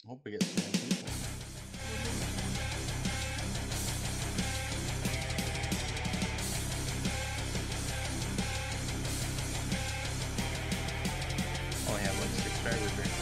Hope we get some more people. Only have like 6 drivers right now.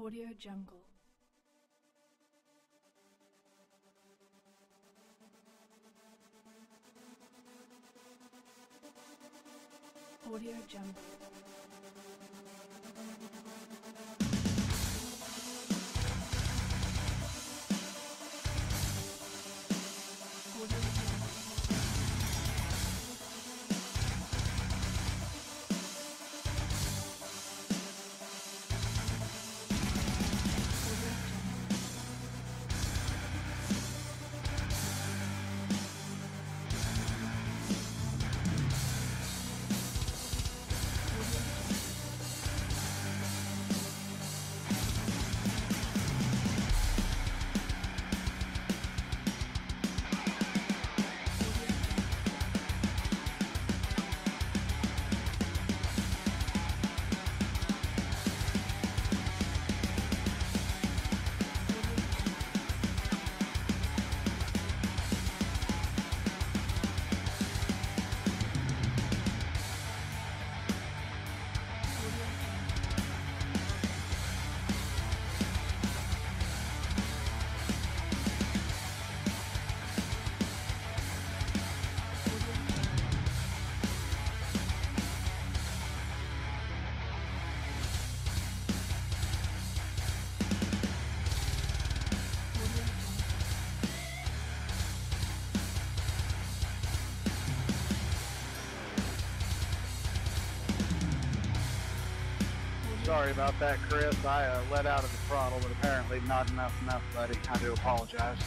Audio Jungle. Audio Jungle. Audio Jungle. Sorry about that, Chris. I let out of the throttle, but apparently not enough, buddy. I do apologize.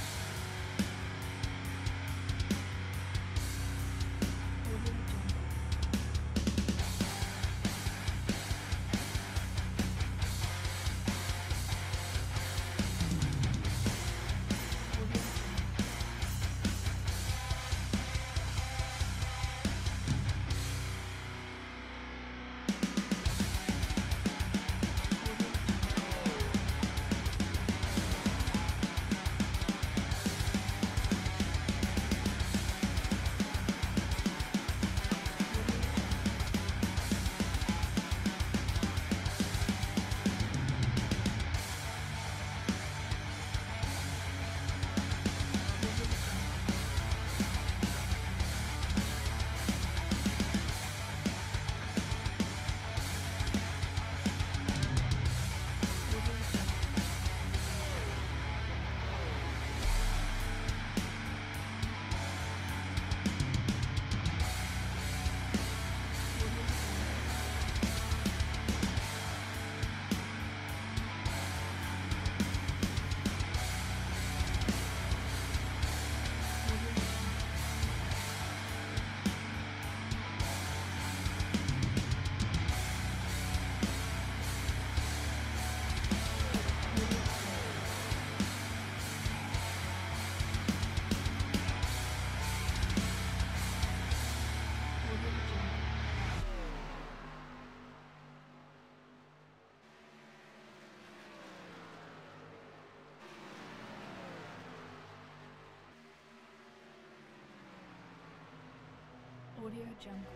Audio Jungle.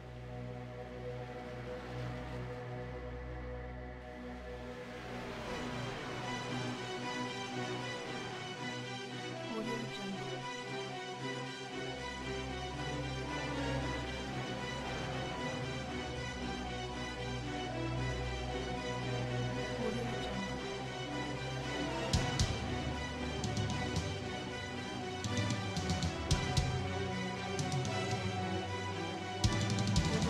Audio Jungle. Audio Jungle. Audio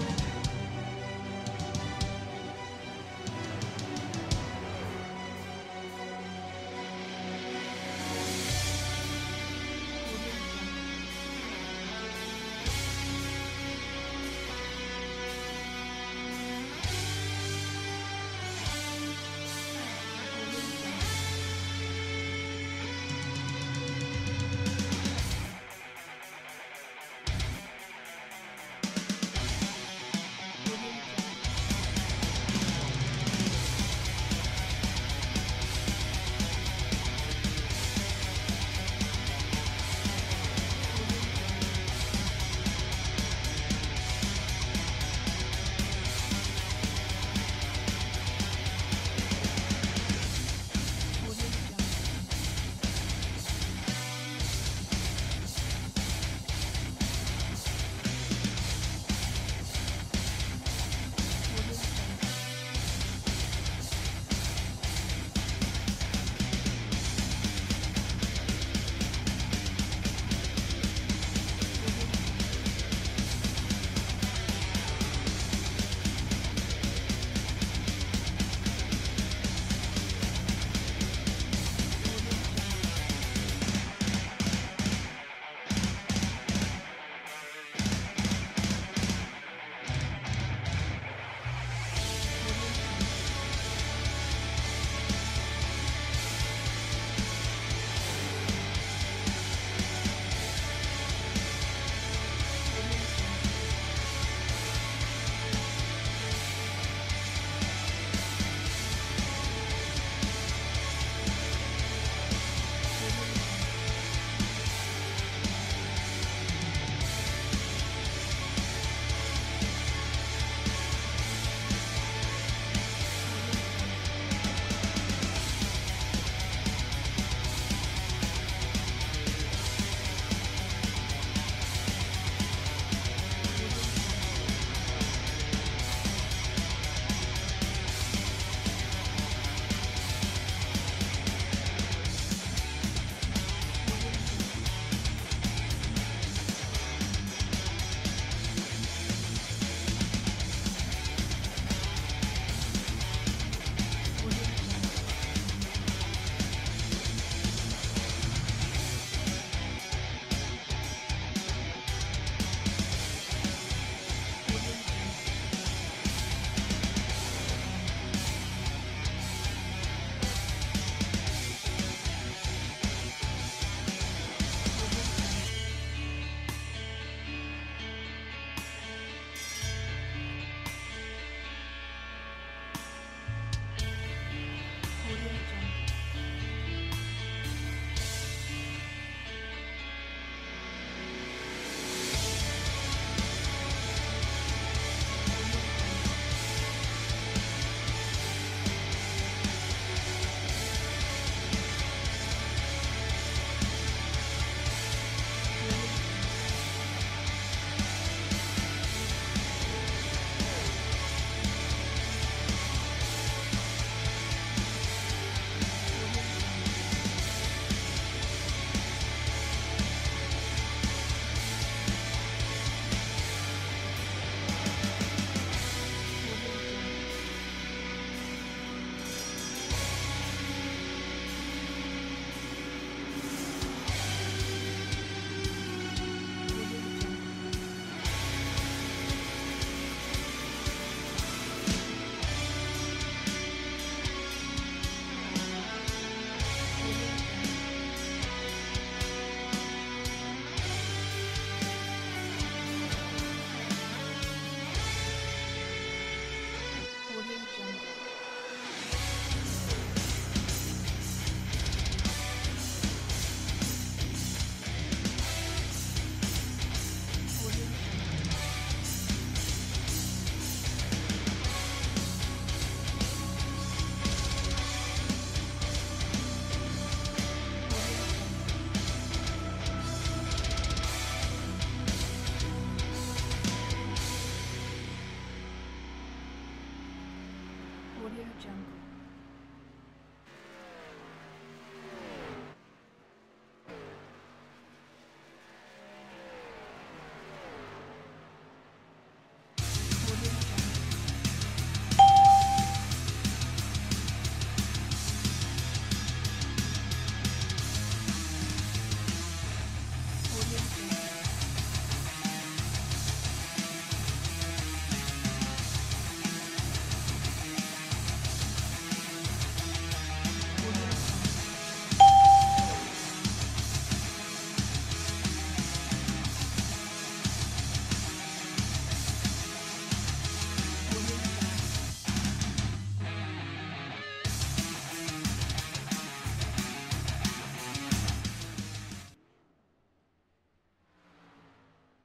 Jungle.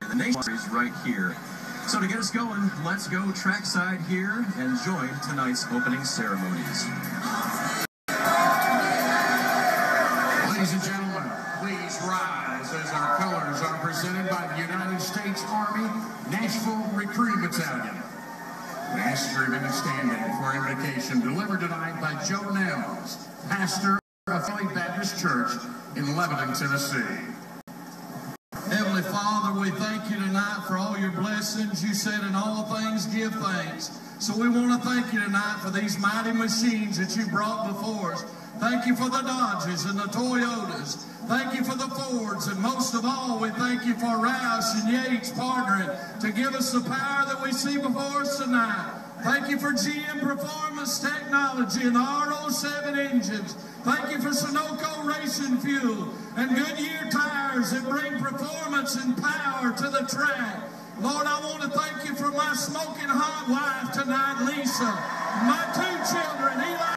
The nation is right here. So to get us going, let's go trackside here and join tonight's opening ceremonies. Ladies and gentlemen, please rise as our colors are presented by the United States Army Nashville Recruiting Battalion. Master of Understanding for invocation delivered tonight by Joe Nels, pastor of Faith Baptist Church in Lebanon, Tennessee. Heavenly Father, we thank you tonight for all your blessings. You said in all things give thanks. So we want to thank you tonight for these mighty machines that you brought before us. Thank you for the Dodges and the Toyotas. Thank you for the Fords. And most of all, we thank you for Rouse and Yates partnering to give us the power that we see before us tonight. Thank you for GM Performance Technology and the R07 engines. Thank you for Sunoco Racing Fuel and Goodyear tires that bring performance and power to the track. Lord, I want to thank you for my smoking hot wife tonight, Lisa. My two children, Eli,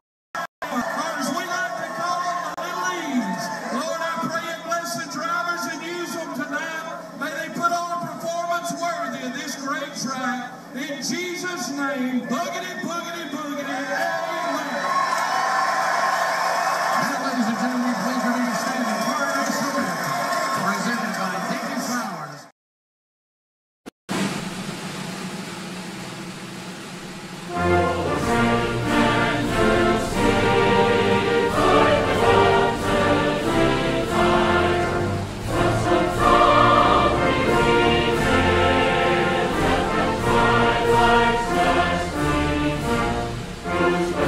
or as we like to call them, the little E's. Lord, I pray and bless the drivers and use them tonight. May they put on a performance worthy of this great track. In Jesus' name, boogity, boogity, boogity, amen. Ladies and gentlemen, please remain standing for our national anthem, presented by Deacon Flowers. Who's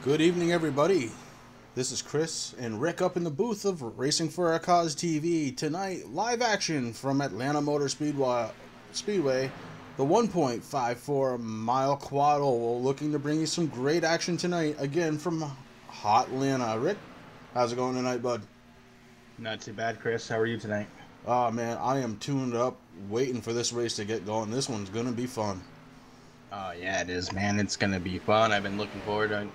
Good evening, everybody. This is Chris and Rick up in the booth of Racing for a Cause TV. Tonight, live action from Atlanta Motor Speedway, the 1.54 mile quad oval, looking to bring you some great action tonight, again from hot Atlanta. Rick, how's it going tonight, bud? Not too bad, Chris. How are you tonight? Oh man, I am tuned up, waiting for this race to get going. This one's gonna be fun. Oh, yeah, it is, man. It's going to be fun. I've been looking forward to it.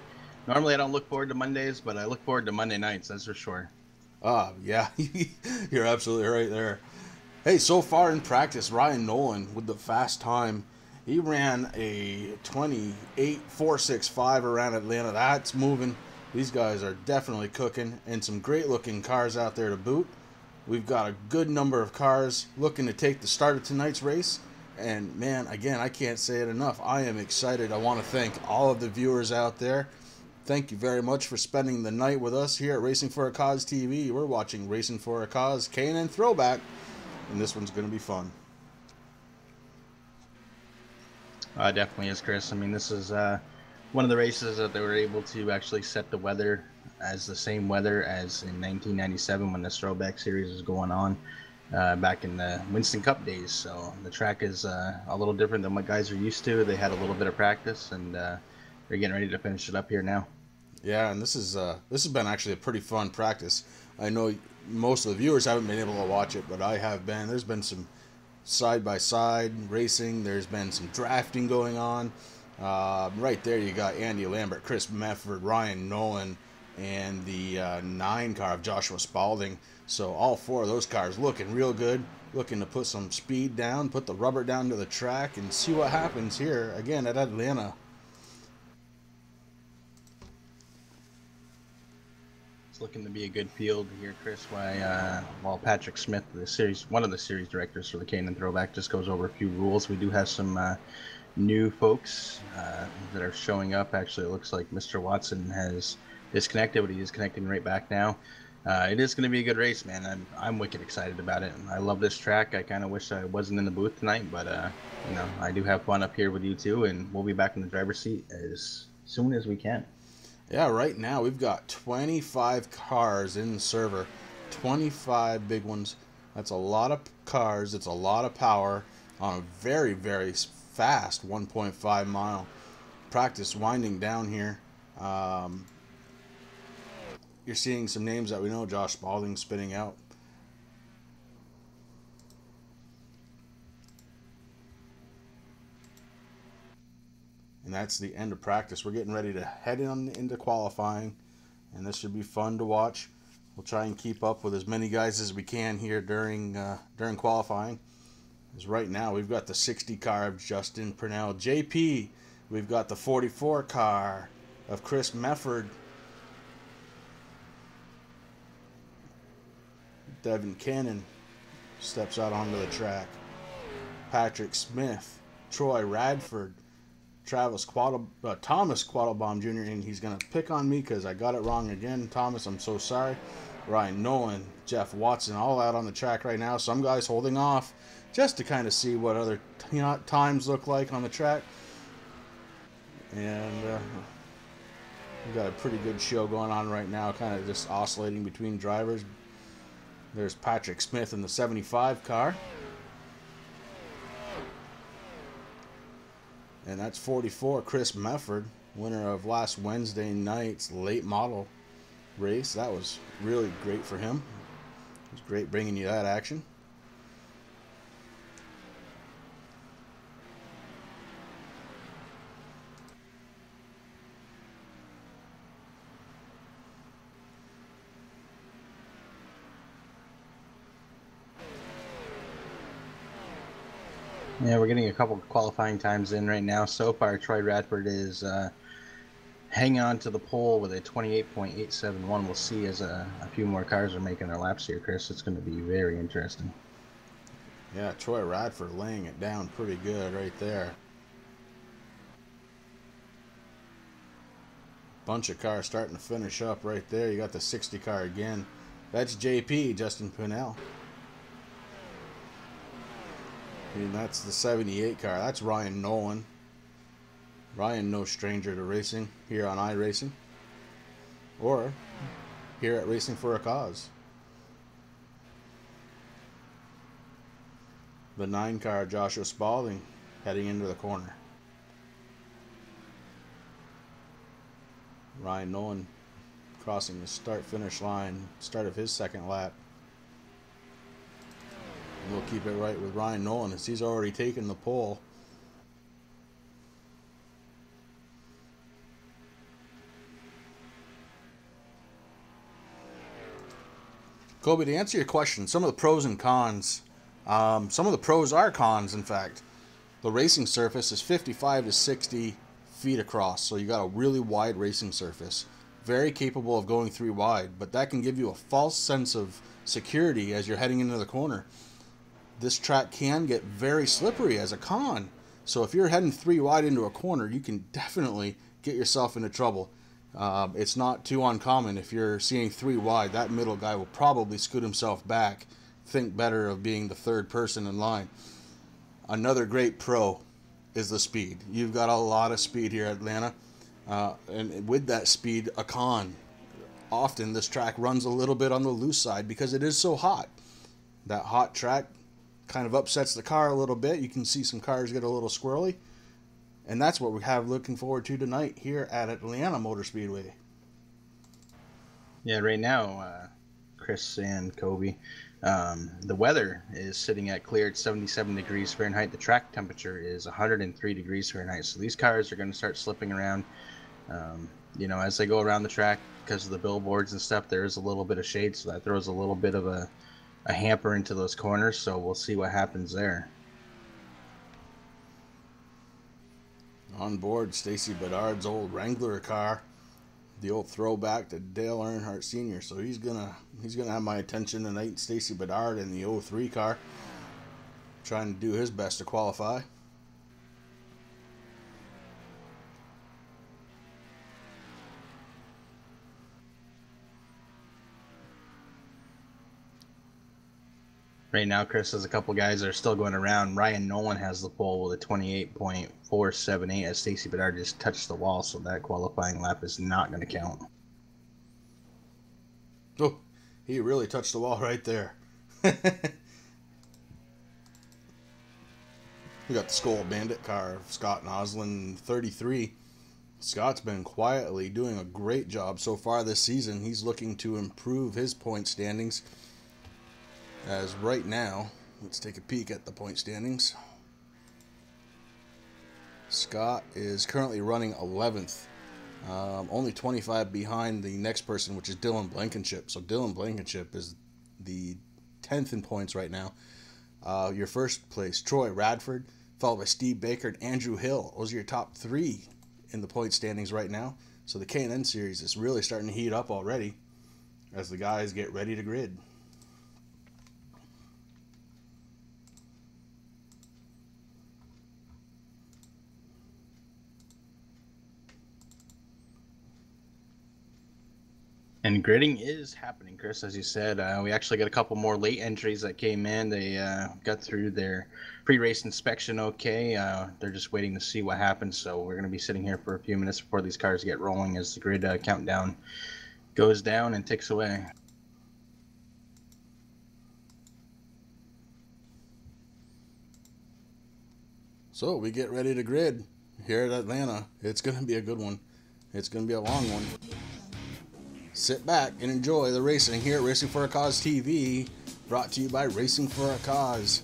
Normally, I don't look forward to Mondays, but I look forward to Monday nights, that's for sure. Yeah, you're absolutely right there. Hey, so far in practice, Ryan Nolan with the fast time. He ran a 28.465 around Atlanta. That's moving. These guys are definitely cooking, and some great looking cars out there to boot. We've got a good number of cars looking to take the start of tonight's race. And man, again, I can't say it enough. I am excited. I want to thank all of the viewers out there. Thank you very much for spending the night with us here at Racing for a Cause TV. We're watching Racing for a Cause K&N Throwback, and this one's going to be fun. Definitely is, Chris. I mean, this is one of the races that they were able to actually set the weather as the same weather as in 1997 when the Throwback series was going on. Back in the Winston Cup days, so the track is a little different than what guys are used to. They had a little bit of practice, and they're getting ready to finish it up here now. Yeah, and this has been actually a pretty fun practice. I know most of the viewers haven't been able to watch it, but I have been. There's been some side-by-side racing. There's been some drafting going on. Right there, you got Andy Lambert, Chris Mefford, Ryan Nolan, and the 9 car of Joshua Spalding. So all 4 of those cars looking real good, looking to put some speed down, put the rubber down to the track, and see what happens here again at Atlanta. It's looking to be a good field here, Chris. While Patrick Smith, one of the series directors for the K&N Throwback, just goes over a few rules. We do have some new folks that are showing up. Actually, it looks like Mr. Watson has disconnected, but he is connecting right back now. It is going to be a good race, man. I'm wicked excited about it. I love this track. I kind of wish I wasn't in the booth tonight, but I do have fun up here with you too, and we'll be back in the driver's seat as soon as we can. Yeah, right now we've got 25 cars in the server, 25 big ones. That's a lot of cars. It's a lot of power on a very, very fast 1.5 mile. Practice winding down here. You're seeing some names that we know. Josh Spalding spinning out. And that's the end of practice. We're getting ready to head into qualifying, and this should be fun to watch. We'll try and keep up with as many guys as we can here during qualifying. Because right now we've got the 60 car of Justin Purnell, JP. We've got the 44 car of Chris Mefford. Devin Cannon steps out onto the track. Patrick Smith, Troy Radford, Thomas Quattlebaum Jr., and he's going to pick on me because I got it wrong again. Thomas, I'm so sorry. Ryan Nolan, Jeff Watson, all out on the track right now. Some guys holding off just to kind of see what other times look like on the track. And we've got a pretty good show going on right now, kind of just oscillating between drivers. There's Patrick Smith in the 75 car. And that's 44, Chris Mefford, winner of last Wednesday night's late model race. That was really great for him. It was great bringing you that action. Yeah, we're getting a couple qualifying times in right now. So far, Troy Radford is hanging on to the pole with a 28.871. We'll see as a few more cars are making their laps here, Chris. It's going to be very interesting. Yeah, Troy Radford laying it down pretty good right there. Bunch of cars starting to finish up right there. You got the 60 car again. That's JP, Justin Purnell. And that's the 78 car. That's Ryan Nolan. Ryan, no stranger to racing here on iRacing. or here at Racing for a Cause. The 9-car Joshua Spalding heading into the corner. Ryan Nolan crossing the start-finish line, start of his second lap. And we'll keep it right with Ryan Nolan as he's already taken the pole. Kobe, to answer your question, some of the pros and cons. Some of the pros are cons, in fact. The racing surface is 55 to 60 feet across, so you got a really wide racing surface. Very capable of going 3 wide, but that can give you a false sense of security as you're heading into the corner. This track can get very slippery as a con, so if you're heading 3 wide into a corner, you can definitely get yourself into trouble. It's not too uncommon. If you're seeing 3 wide, that middle guy will probably scoot himself back, think better of being the third person in line. Another great pro is the speed. You've got a lot of speed here at Atlanta, and with that speed, a con. Often this track runs a little bit on the loose side because it is so hot. That hot track kind of upsets the car a little bit. You can see some cars get a little squirrely. And that's what we have looking forward to tonight here at Atlanta Motor Speedway. Yeah, right now, Chris and Kobe, the weather is sitting at clear at 77 degrees Fahrenheit. The track temperature is 103 degrees Fahrenheit. So these cars are going to start slipping around. You know, as they go around the track, because of the billboards and stuff, there is a little bit of shade, so that throws a little bit of a hamper into those corners. So we'll see what happens there. On board, Stacy Bedard's old Wrangler car, the old throwback to Dale Earnhardt Sr. So he's gonna have my attention tonight. Stacy Bedard in the 03 car, trying to do his best to qualify. Right now, Chris, there's a couple guys that are still going around. Ryan Nolan has the pole with a 28.478 as Stacy Bedard just touched the wall, so that qualifying lap is not going to count. Oh, he really touched the wall right there. We got the Skull Bandit car of Scott Noslin, 33. Scott's been quietly doing a great job so far this season. He's looking to improve his point standings. As right now, let's take a peek at the point standings. Scott is currently running 11th, only 25 behind the next person, which is Dylan Blankenship. So Dylan Blankenship is the 10th in points right now. Your first place, Troy Radford, followed by Steve Baker and Andrew Hill. Those are your top 3 in the point standings right now. So the K&N series is really starting to heat up already as the guys get ready to grid. And gridding is happening, Chris, as you said. We actually got a couple more late entries that came in. They got through their pre-race inspection okay. They're just waiting to see what happens. So we're going to be sitting here for a few minutes before these cars get rolling as the grid countdown goes down and ticks away. So we get ready to grid here at Atlanta. It's going to be a good one. It's going to be a long one. Sit back and enjoy the racing here at Racing for a Cause TV, brought to you by Racing for a Cause.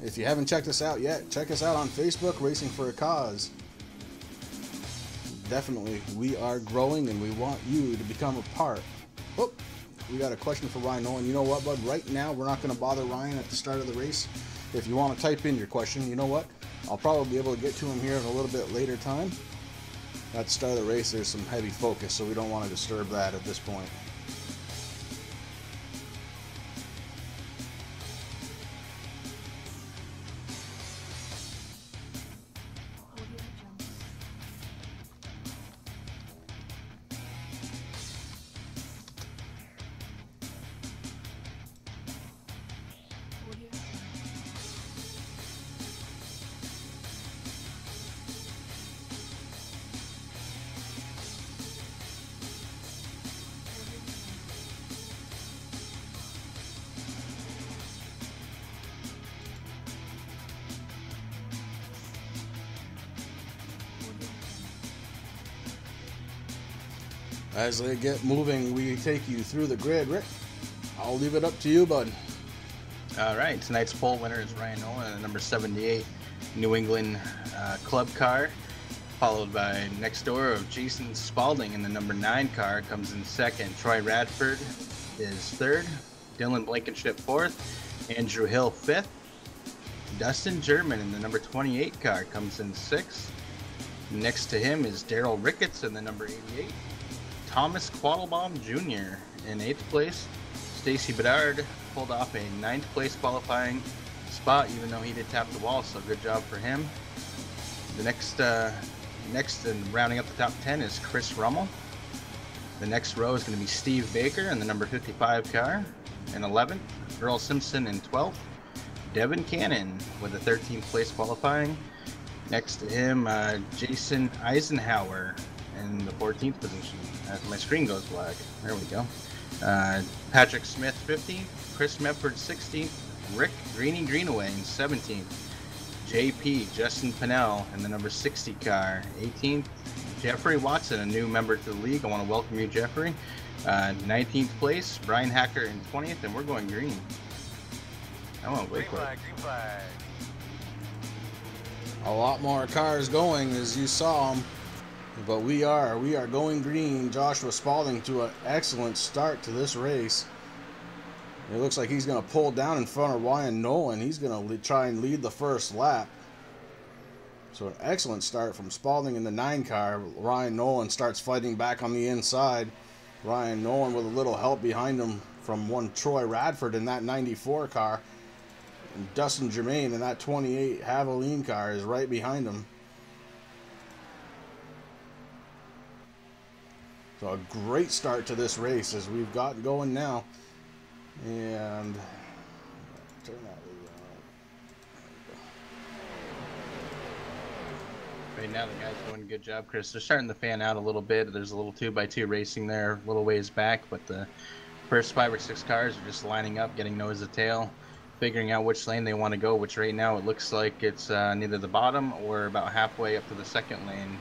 If you haven't checked us out yet, check us out on Facebook, Racing for a Cause. Definitely, we are growing and we want you to become a part. Oh, we got a question for Ryan Nolan. You know what, bud? Right now, we're not going to bother Ryan at the start of the race. If you want to type in your question, you know what? I'll probably be able to get to him here in a little bit later time. At the start of the race, there's some heavy focus, so we don't want to disturb that at this point. As they get moving, we take you through the grid. Rick, I'll leave it up to you, bud. All right, tonight's pole winner is Ryan Nolan in the number 78 New England club car, followed by next door of Jason Spalding in the number 9 car, comes in second. Troy Radford is third. Dylan Blankenship fourth. Andrew Hill fifth. Dustin German in the number 28 car comes in sixth. Next to him is Daryl Ricketts in the number 88. Thomas Quattlebaum Jr. in 8th place. Stacy Bedard pulled off a 9th place qualifying spot, even though he did tap the wall, so good job for him. The next and rounding up the top 10 is Chris Rummel. The next row is going to be Steve Baker in the number 55 car in 11th. Earl Simpson in 12th. Devin Cannon with a 13th place qualifying. Next to him, Jason Eisenhower in the 14th position. As my screen goes black. There we go. Patrick Smith 15th. Chris Mepford 16th. Rick Greenaway in 17th. JP Justin Pinnell in the number 60 car 18th. Jeffrey Watson, a new member to the league. I want to welcome you, Jeffrey. 19th place. Brian Hacker in 20th, and we're going green. I want to wait for it. Green flag. A lot more cars going, as you saw them, but we are going green. Joshua Spalding to an excellent start to this race. It looks like he's going to pull down in front of Ryan Nolan. He's going to try and lead the first lap. So an excellent start from Spalding in the 9 car. Ryan Nolan starts fighting back on the inside. Ryan Nolan with a little help behind him from one Troy Radford in that 94 car. And Dustin Germain in that 28 Haviland car is right behind him. So a great start to this race as we've got going now. And turn that lead on. Right now, the guys doing a good job, Chris. They're starting to fan out a little bit. There's a little 2x2 racing there, a little ways back, but the first 5 or 6 cars are just lining up, getting nose to tail, figuring out which lane they want to go, which right now it looks like it's neither the bottom or about halfway up to the second lane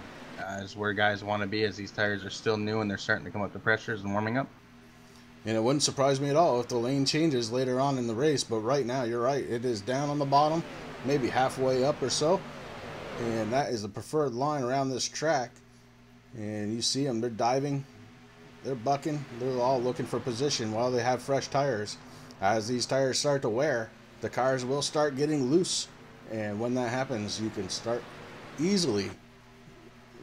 is where guys want to be, as these tires are still new and they're starting to come up to pressures and warming up. And it wouldn't surprise me at all if the lane changes later on in the race, but right now, you're right, it is down on the bottom, maybe halfway up or so, and that is the preferred line around this track. And you see them, they're diving, they're bucking, they're all looking for position while they have fresh tires. As these tires start to wear, the cars will start getting loose, and when that happens, you can start easily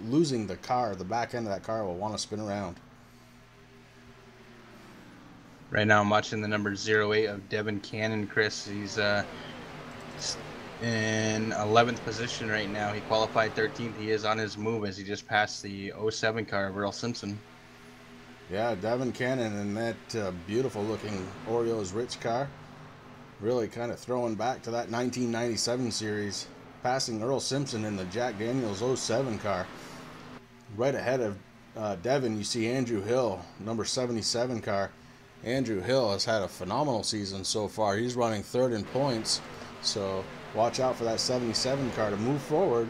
losing the car. The back end of that car will want to spin around. Right now I'm watching the number 08 of Devin Cannon, Chris. He's in 11th position right now. He qualified 13th. He is on his move as he just passed the 07 car of Earl Simpson. Yeah, Devin Cannon in that beautiful looking Oreos Rich car. Really kind of throwing back to that 1997 series. Passing Earl Simpson in the Jack Daniels 07 car. Right ahead of Devin, you see Andrew Hill, number 77 car. Andrew Hill has had a phenomenal season so far. He's running 3rd in points, so watch out for that 77 car to move forward.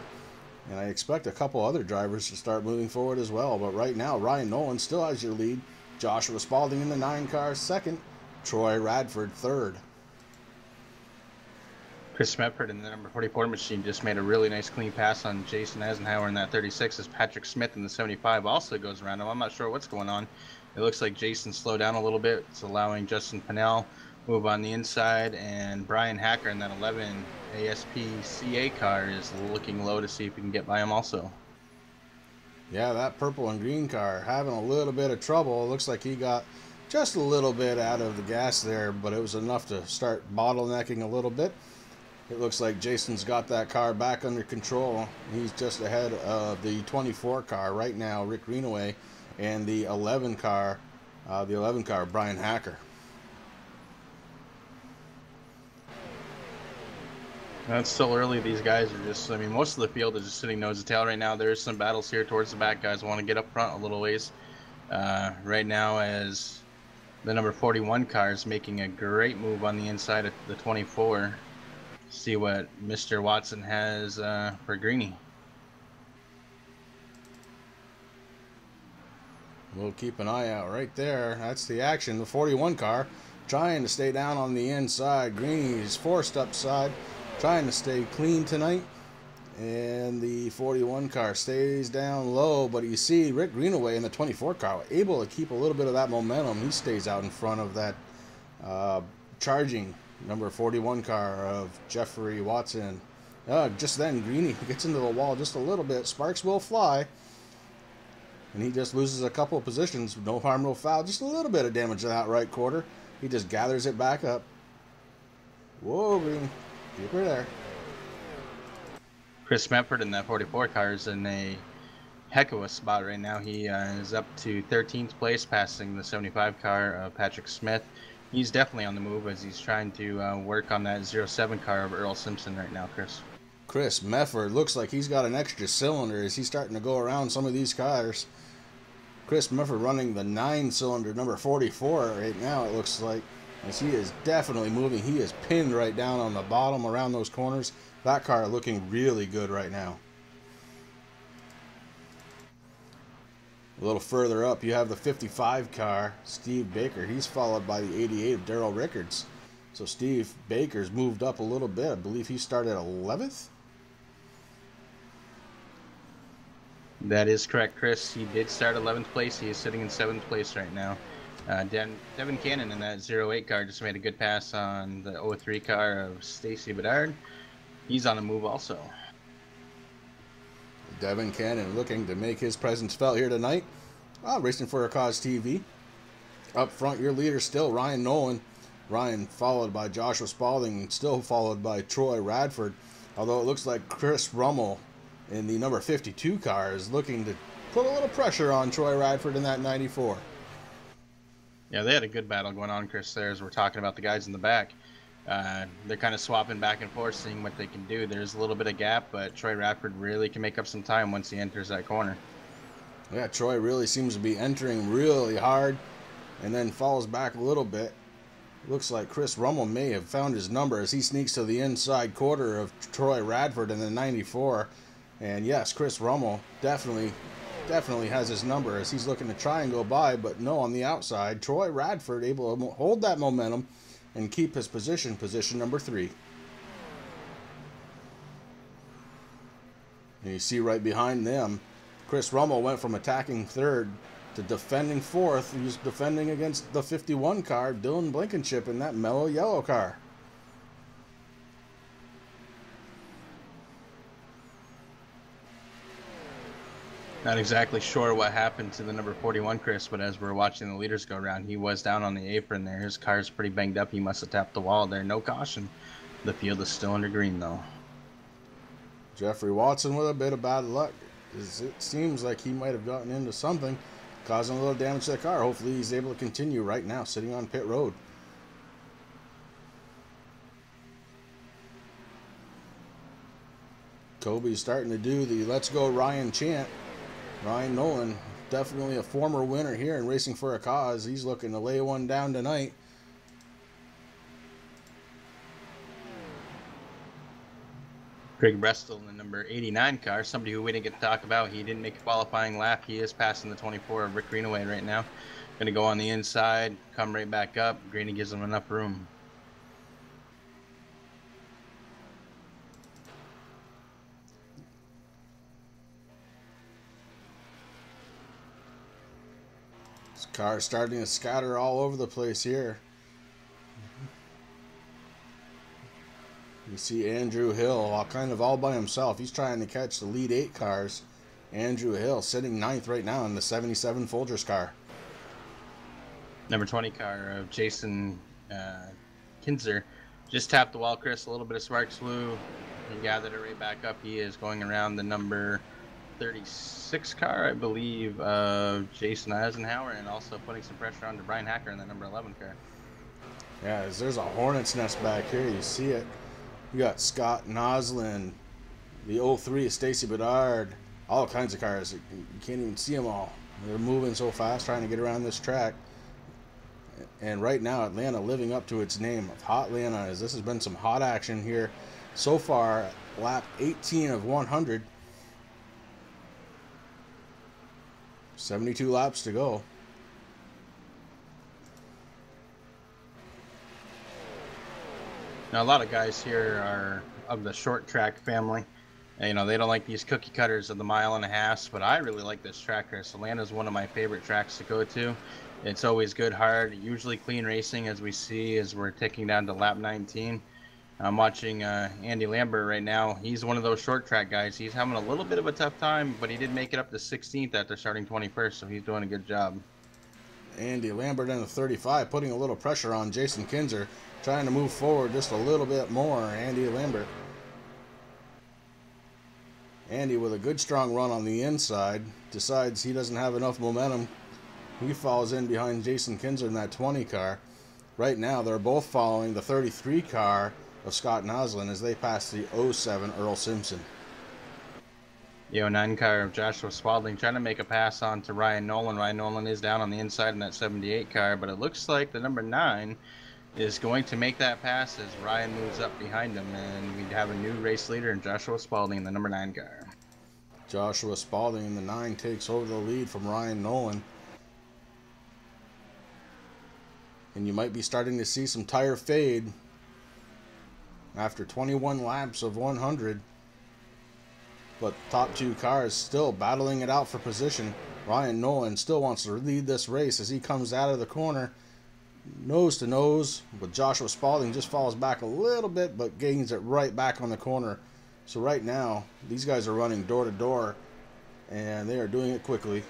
And I expect a couple other drivers to start moving forward as well. But right now, Ryan Nolan still has your lead. Joshua Spalding in the 9 car 2nd. Troy Radford 3rd. Chris Mepford in the number 44 machine just made a really nice clean pass on Jason Eisenhower in that 36 as Patrick Smith in the 75 also goes around him. I'm not sure what's going on. It looks like Jason slowed down a little bit. It's allowing Justin Pinnell move on the inside, and Brian Hacker in that 11 ASPCA car is looking low to see if he can get by him also. Yeah, that purple and green car having a little bit of trouble. It looks like he got just a little bit out of the gas there, but it was enough to start bottlenecking a little bit. It looks like Jason's got that car back under control. He's just ahead of the 24 car right now, Rick Greenaway, and the 11 car, Brian Hacker. It's still early. These guys are just, I mean, most of the field is just sitting nose to tail right now. There's some battles here towards the back. Guys want to get up front a little ways. Right now, as the number 41 car is making a great move on the inside of the 24. See what Mr. Watson has for Greenie. We'll keep an eye out right there. That's the action. The 41 car trying to stay down on the inside. Greeny's forced upside, trying to stay clean tonight. And the 41 car stays down low, but you see Rick Greenaway in the 24 car able to keep a little bit of that momentum. He stays out in front of that charging number 41 car of Jeffrey Watson. Just then, Greeny gets into the wall just a little bit. Sparks will fly. And he just loses a couple of positions. No harm, no foul. Just a little bit of damage to that right quarter. He just gathers it back up. Whoa, Green. Keep her there. Chris Medford in that 44 car is in a heck of a spot right now. He is up to 13th place, passing the 75 car of Patrick Smith. He's definitely on the move as he's trying to work on that 07 car of Earl Simpson right now, Chris. Chris Medford looks like he's got an extra cylinder as he's starting to go around some of these cars. Chris Medford running the 9-cylinder number 44 right now, it looks like, as he is definitely moving. He is pinned right down on the bottom around those corners. That car looking really good right now. A little further up, you have the 55 car, Steve Baker. He's followed by the 88 of Daryl Rickards. So Steve Baker's moved up a little bit. I believe he started 11th. That is correct, Chris. He did start 11th place. He is sitting in 7th place right now. Devin Cannon in that 08 car just made a good pass on the 03 car of Stacy Bedard. He's on the move also. Devin Cannon looking to make his presence felt here tonight. Racing for a Cause TV. Up front, your leader still, Ryan Nolan. Ryan followed by Joshua Spalding, still followed by Troy Radford. Although it looks like Chris Rummel in the number 52 car is looking to put a little pressure on Troy Radford in that 94. Yeah, they had a good battle going on, Chris, there, as we're talking about the guys in the back. They're kind of swapping back and forth, seeing what they can do. There's a little bit of gap, but Troy Radford really can make up some time once he enters that corner. Yeah, Troy really seems to be entering really hard and then falls back a little bit. Looks like Chris Rummel may have found his number as he sneaks to the inside quarter of Troy Radford in the 94. And yes, Chris Rummel definitely has his number as he's looking to try and go by, but no, on the outside, Troy Radford able to hold that momentum and keep his position number 3. And you see right behind them, Chris Rummel went from attacking 3rd to defending 4th. He was defending against the 51 car, Dylan Blankenship, in that mellow yellow car. Not exactly sure what happened to the number 41, Chris, but as we're watching the leaders go around, he was down on the apron there. His car's pretty banged up. He must have tapped the wall there. No caution. The field is still under green, though. Jeffrey Watson with a bit of bad luck. It seems like he might have gotten into something, causing a little damage to the car. Hopefully he's able to continue right now, sitting on pit road. Kobe's starting to do the Let's Go Ryan chant. Ryan Nolan, definitely a former winner here in Racing for a Cause. He's looking to lay one down tonight. Craig Brestel in the number 89 car, somebody who we didn't get to talk about. He didn't make a qualifying lap. He is passing the 24 of Rick Greenaway right now. Going to go on the inside, come right back up. Greeny gives him enough room. This car is starting to scatter all over the place here. You see Andrew Hill kind of all by himself. He's trying to catch the lead 8 cars. Andrew Hill sitting 9th right now in the 77 Folgers car. Number 20 car of Jason Kinzer just tapped the wall, Chris. A little bit of sparks flew. He gathered it right back up. He is going around the number 36 car, I believe, of Jason Eisenhower, and also putting some pressure on to Brian Hacker in the number 11 car. Yeah, there's a hornet's nest back here. You see it. You got Scott Noslin, the 03 of Stacy Bedard, all kinds of cars. You can't even see them all. They're moving so fast trying to get around this track. And right now, Atlanta living up to its name of Hot Atlanta, as this has been some hot action here so far. Lap 18 of 100. 72 laps to go. Now, a lot of guys here are of the short track family. And, you know, they don't like these cookie cutters of the 1.5 miles, but I really like this track here. Atlanta is one of my favorite tracks to go to. It's always good, hard, usually clean racing, as we see as we're ticking down to lap 19. I'm watching Andy Lambert right now. He's one of those short track guys. He's having a little bit of a tough time, but he did make it up to 16th after starting 21st, so he's doing a good job. Andy Lambert in the 35, putting a little pressure on Jason Kinzer, trying to move forward just a little bit more. Andy Lambert. Andy with a good strong run on the inside, decides he doesn't have enough momentum. He falls in behind Jason Kinzer in that 20 car. Right now, they're both following the 33 car of Scott Noslin as they pass the 07 Earl Simpson. The 09 car of Joshua Spalding trying to make a pass on to Ryan Nolan. Ryan Nolan is down on the inside in that 78 car, but it looks like the number 9 is going to make that pass as Ryan moves up behind him, and we have a new race leader in Joshua Spalding in the number 9 car. Joshua Spalding in the 9 takes over the lead from Ryan Nolan. And you might be starting to see some tire fade after 21 laps of 100. But top 2 cars still battling it out for position. Ryan Nolan still wants to lead this race as he comes out of the corner nose to nose, but Joshua Spalding just falls back a little bit but gains it right back on the corner. So right now these guys are running door to door, and they are doing it quickly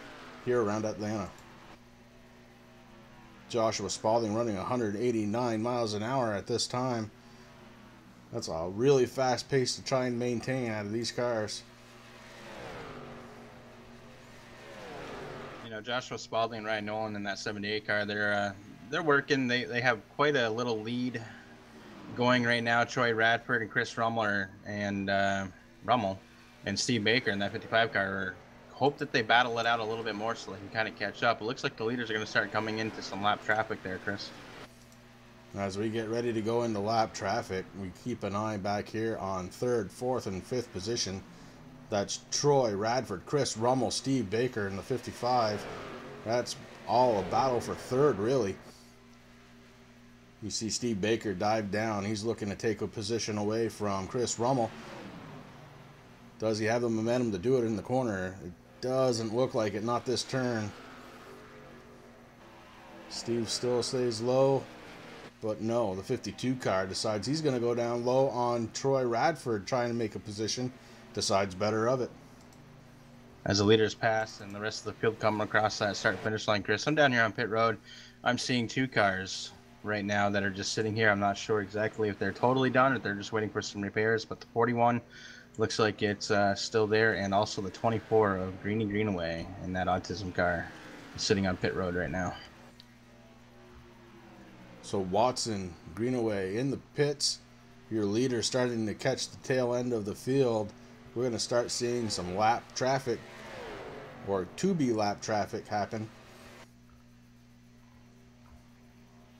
here around Atlanta. Joshua Spalding running 189 miles an hour at this time. That's a really fast pace to try and maintain out of these cars. You know, Joshua Spalding and Ryan Nolan in that 78 car, they're working. They have quite a little lead going right now. Troy Radford and Chris Rummel and Steve Baker in that 55 car hope that they battle it out a little bit more so they can kind of catch up. It looks like the leaders are going to start coming into some lap traffic there, Chris. As we get ready to go into lap traffic, we keep an eye back here on 3rd, 4th, and 5th position. That's Troy Radford, Chris Rummel, Steve Baker in the 55. That's all a battle for 3rd, really. You see Steve Baker dive down. He's looking to take a position away from Chris Rummel. Does he have the momentum to do it in the corner? It doesn't look like it, not this turn. Steve still stays low, but no, the 52 car decides he's going to go down low on Troy Radford, trying to make a position, decides better of it. As the leaders pass and the rest of the field come across that start-finish line, Chris, I'm down here on pit road. I'm seeing 2 cars right now that are just sitting here. I'm not sure exactly if they're totally done or if they're just waiting for some repairs, but the 41 looks like it's still there, and also the 24 of Greeny Greenaway in that autism car is sitting on pit road right now. So Watson, Greenaway in the pits. Your leader starting to catch the tail end of the field. We're going to start seeing some lap traffic, or to-be lap traffic, happen.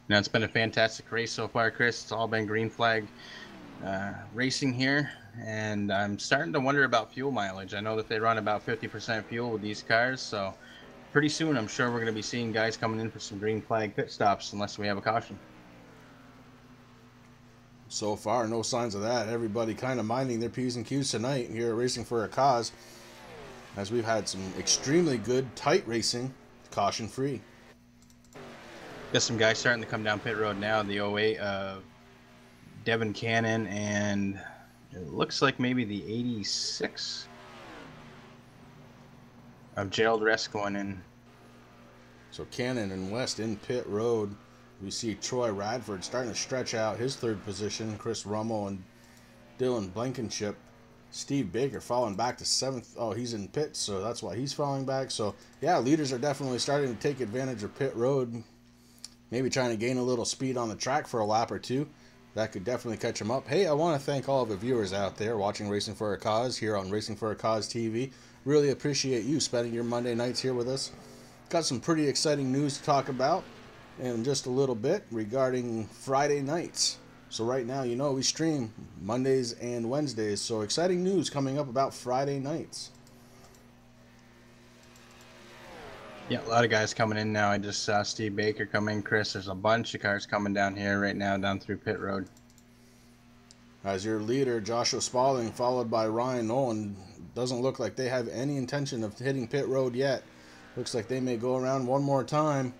Now, it's been a fantastic race so far, Chris. It's all been green flag racing here, and I'm starting to wonder about fuel mileage. I know that they run about 50% fuel with these cars, so pretty soon I'm sure we're going to be seeing guys coming in for some green flag pit stops unless we have a caution. So far, no signs of that. Everybody kind of minding their P's and Q's tonight here at Racing for a Cause, as we've had some extremely good, tight racing, caution-free. Got some guys starting to come down pit road now. The 08 of Devin Cannon, and it looks like maybe the 86 of Gerald Rest going in. So Cannon and West in pit road. We see Troy Radford starting to stretch out his 3rd position. Chris Rummel and Dylan Blankenship. Steve Baker falling back to 7th. Oh, he's in pit, so that's why he's falling back. So, yeah, leaders are definitely starting to take advantage of pit road. Maybe trying to gain a little speed on the track for a lap or two. That could definitely catch them up. Hey, I want to thank all of the viewers out there watching Racing for a Cause here on Racing for a Cause TV. Really appreciate you spending your Monday nights here with us. Got some pretty exciting news to talk about in just a little bit regarding Friday nights. So right now, you know, we stream Mondays and Wednesdays. So exciting news coming up about Friday nights. Yeah, a lot of guys coming in now. I just saw Steve Baker come in, Chris. There's a bunch of cars coming down here right now, down through pit road. As your leader, Joshua Spalding, followed by Ryan Nolan, doesn't look like they have any intention of hitting pit road yet. Looks like they may go around one more time.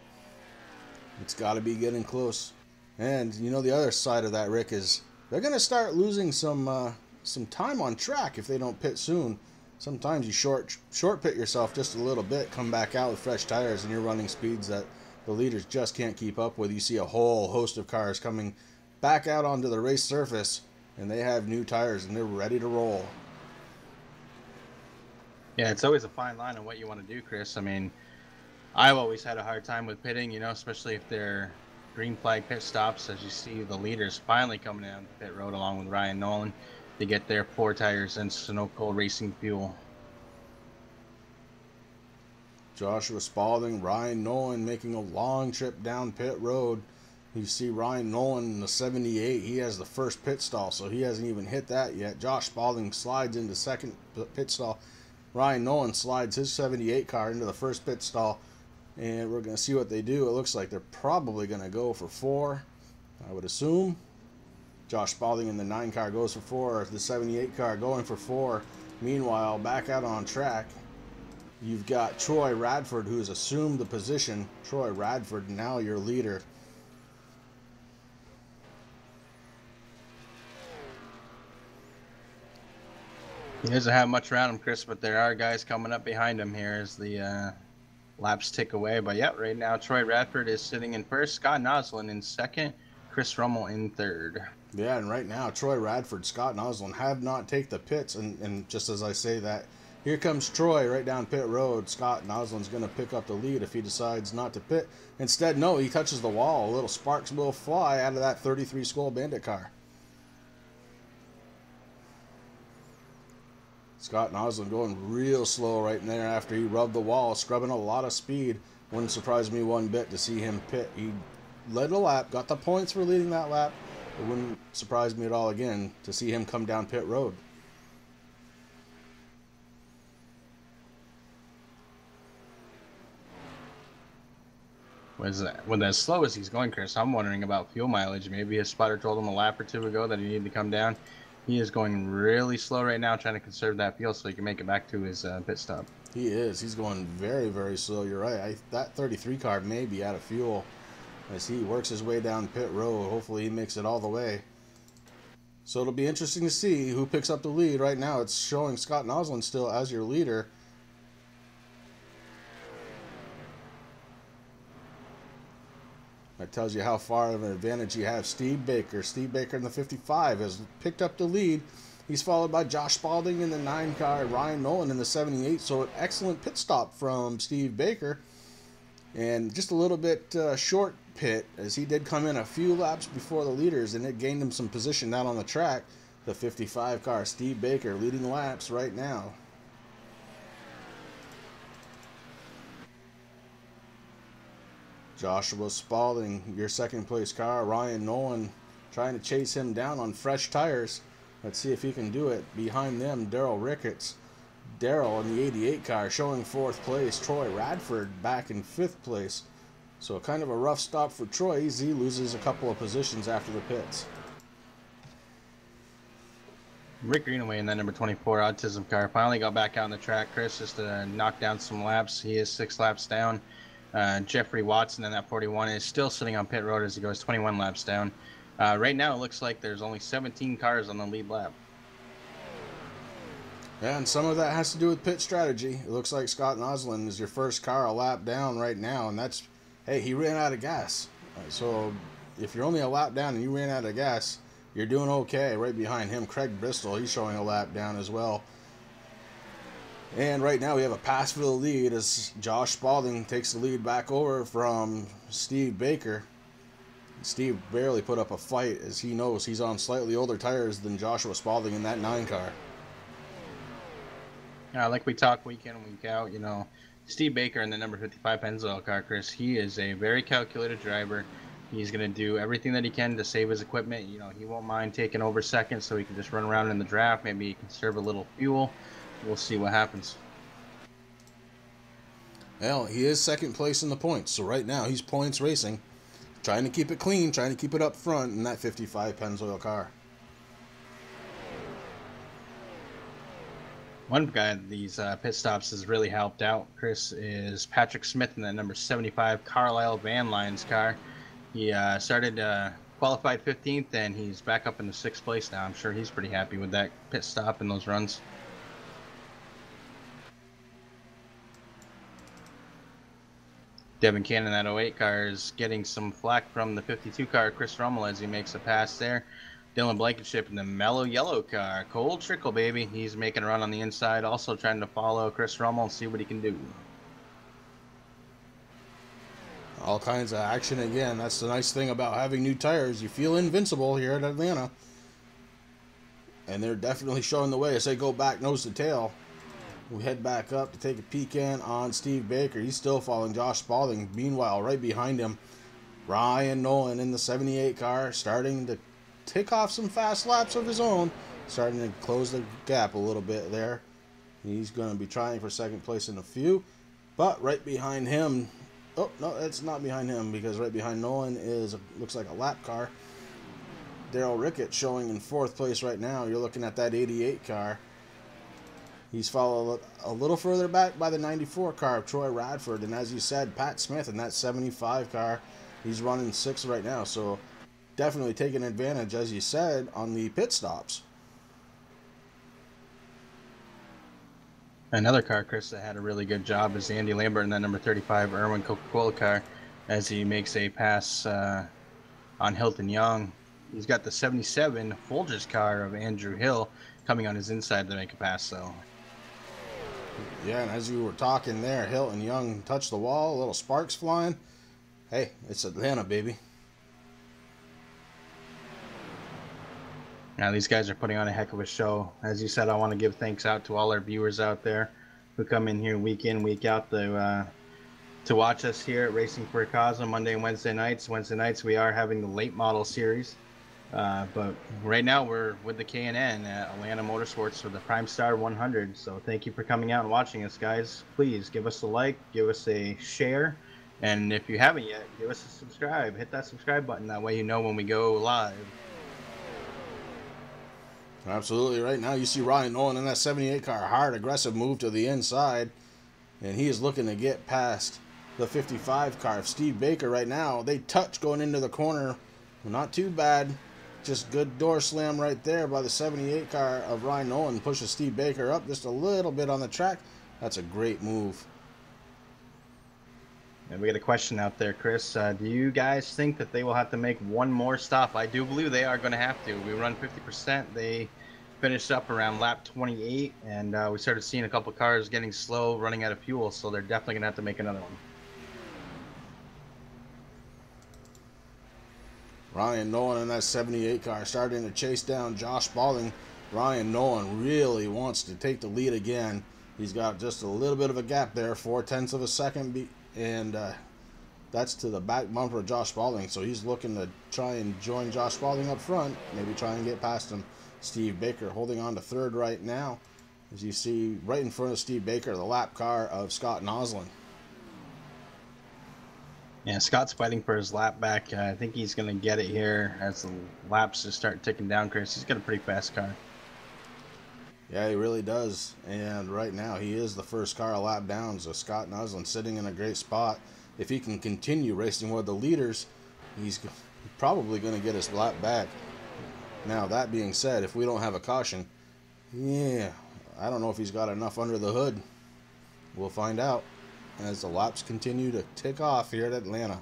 It's got to be getting close. And you know the other side of that, Rick, is they're going to start losing some time on track if they don't pit soon. Sometimes you short pit yourself just a little bit, come back out with fresh tires, and you're running speeds that the leaders just can't keep up with. You see a whole host of cars coming back out onto the race surface, and they have new tires and they're ready to roll. Yeah, it's always a fine line on what you want to do, Chris. I mean, I've always had a hard time with pitting, you know, especially if they're green flag pit stops. As you see the leaders finally coming down the pit road along with Ryan Nolan to get their 4 tires and Sunoco racing fuel. Joshua Spalding, Ryan Nolan making a long trip down pit road. You see Ryan Nolan in the 78. He has the first pit stall, so he hasn't even hit that yet. Josh Spalding slides into second pit stall. Ryan Nolan slides his 78 car into the first pit stall, and we're going to see what they do. It looks like they're probably going to go for 4, I would assume. Josh Spalding in the 9 car goes for 4, the 78 car going for 4. Meanwhile, back out on track, you've got Troy Radford, who has assumed the position. Troy Radford, now your leader. He doesn't have much around him, Chris, but there are guys coming up behind him here as the laps tick away. But yeah, right now Troy Radford is sitting in first, Scott Noslin in second, Chris Rummel in third. Yeah, and right now Troy Radford, Scott Noslin have not taken the pits, and just as I say that, here comes Troy right down pit road. Scott Noslin's going to pick up the lead if he decides not to pit. Instead, no, he touches the wall. A little sparks will fly out of that 33 Skoal Bandit car. Scott Noslin going real slow right in there after he rubbed the wall, scrubbing a lot of speed. Wouldn't surprise me one bit to see him pit. He led a lap, got the points for leading that lap. It wouldn't surprise me at all again to see him come down pit road. With as slow as he's going, Chris, I'm wondering about fuel mileage. Maybe his spotter told him a lap or 2 ago that he needed to come down. He is going really slow right now, trying to conserve that fuel so he can make it back to his pit stop. He is. He's going very, very slow. You're right. That 33 car may be out of fuel as he works his way down pit road. Hopefully he makes it all the way. So it'll be interesting to see who picks up the lead. Right now it's showing Scott Noslin still as your leader. That tells you how far of an advantage you have. Steve Baker. Steve Baker in the 55 has picked up the lead. He's followed by Josh Spalding in the 9 car, Ryan Nolan in the 78. So an excellent pit stop from Steve Baker. And just a little bit short pit, as he did come in a few laps before the leaders, and it gained him some position out on the track. The 55 car, Steve Baker, leading laps right now. Joshua Spalding, your second place car. Ryan Nolan trying to chase him down on fresh tires. Let's see if he can do it. Behind them, Daryl Ricketts. Daryl in the 88 car showing 4th place. Troy Radford back in 5th place. So kind of a rough stop for Troy. He loses a couple of positions after the pits. Rick Greenaway in that number 24 Autism car finally got back out on the track, Chris, just to knock down some laps. He is 6 laps down. Jeffrey Watson in that 41 is still sitting on pit road as he goes 21 laps down. Right now it looks like there's only 17 cars on the lead lap. Yeah, and some of that has to do with pit strategy. It looks like Scott Noslin is your first car a lap down right now, and that's, hey, he ran out of gas. So if you're only a lap down and you ran out of gas, you're doing okay. Right behind him, Craig Bristol, he's showing a lap down as well. And right now we have a pass for the lead as Josh Spalding takes the lead back over from Steve Baker. Steve barely put up a fight as he knows he's on slightly older tires than Joshua Spalding in that 9 car. Like we talk week in and week out, you know, Steve Baker in the number 55 Pennzoil car, Chris, he is a very calculated driver. He's going to do everything that he can to save his equipment. You know, he won't mind taking over second so he can just run around in the draft, maybe conserve a little fuel. We'll see what happens. Well, he is second place in the points, so right now he's points racing, trying to keep it clean, trying to keep it up front in that 55 Pennzoil car. One guy that these pit stops has really helped out, Chris, is Patrick Smith in that number 75 Carlisle Van Lines car. He started qualified 15th, and he's back up in the 6th place now. I'm sure he's pretty happy with that pit stop and those runs. Devin Cannon, that 08 car, is getting some flack from the 52 car, Chris Rummel, as he makes a pass there. Dylan Blankenship in the mellow yellow car. Cold Trickle, baby. He's making a run on the inside, also trying to follow Chris Rummel and see what he can do. All kinds of action again. That's the nice thing about having new tires. You feel invincible here at Atlanta. And they're definitely showing the way as they go back nose to tail. We head back up to take a peek in on Steve Baker. He's still following Josh Spalding. Meanwhile, right behind him, Ryan Nolan in the 78 car, starting to tick off some fast laps of his own. Starting to close the gap a little bit there. He's going to be trying for second place in a few. But right behind him, oh, no, it's not behind him, because right behind Nolan is, looks like a lap car. Daryl Rickett showing in 4th place right now. You're looking at that 88 car. He's followed a little further back by the 94 car of Troy Radford. And as you said, Pat Smith in that 75 car. He's running 6th right now. So definitely taking advantage, as you said, on the pit stops. Another car, Chris, that had a really good job is Andy Lambert in that number 35 Irwin Coca-Cola car, as he makes a pass on Hilton Young. He's got the 77 Folgers car of Andrew Hill coming on his inside to make a pass, though. Yeah, and as you were talking there, Hilton Young touched the wall, a little sparks flying. Hey, it's Atlanta, baby. Now, these guys are putting on a heck of a show. As you said, I want to give thanks out to all our viewers out there who come in here week in, week out to watch us here at Racing for a Cause on Monday and Wednesday nights. Wednesday nights, we are having the late model series. But right now, we're with the K&N at Atlanta Motorsports for the Primestar 100. So thank you for coming out and watching us, guys. Please give us a like, give us a share. And if you haven't yet, give us a subscribe. Hit that subscribe button. That way you know when we go live. Absolutely. Right now you see Ryan Nolan in that 78 car. Hard, aggressive move to the inside. And he is looking to get past the 55 car of Steve Baker right now. They touch going into the corner. Not too bad. Just good door slam right there by the 78 car of Ryan Nolan. Pushes Steve Baker up just a little bit on the track. That's a great move. And we got a question out there, Chris. Do you guys think that they will have to make one more stop? I do believe they are going to have to. We run 50%. They finished up around lap 28, and we started seeing a couple cars getting slow, running out of fuel, so they're definitely going to have to make another one. Ryan Nolan in that 78 car starting to chase down Josh Spalding. Ryan Nolan really wants to take the lead again. He's got just a little bit of a gap there, 0.4 of a second, and that's to the back bumper of Josh Spalding. So he's looking to try and join Josh Spalding up front, maybe try and get past him. Steve Baker holding on to 3rd right now. As you see right in front of Steve Baker, the lap car of Scott Noslin. Yeah, Scott's fighting for his lap back. I think he's going to get it here as the laps just start ticking down, Chris. He's got a pretty fast car. Yeah, he really does. And right now, he is the first car a lap down. So Scott Noslin sitting in a great spot. If he can continue racing with the leaders, he's probably going to get his lap back. Now, that being said, if we don't have a caution, yeah, I don't know if he's got enough under the hood. We'll find out as the laps continue to tick off here at Atlanta.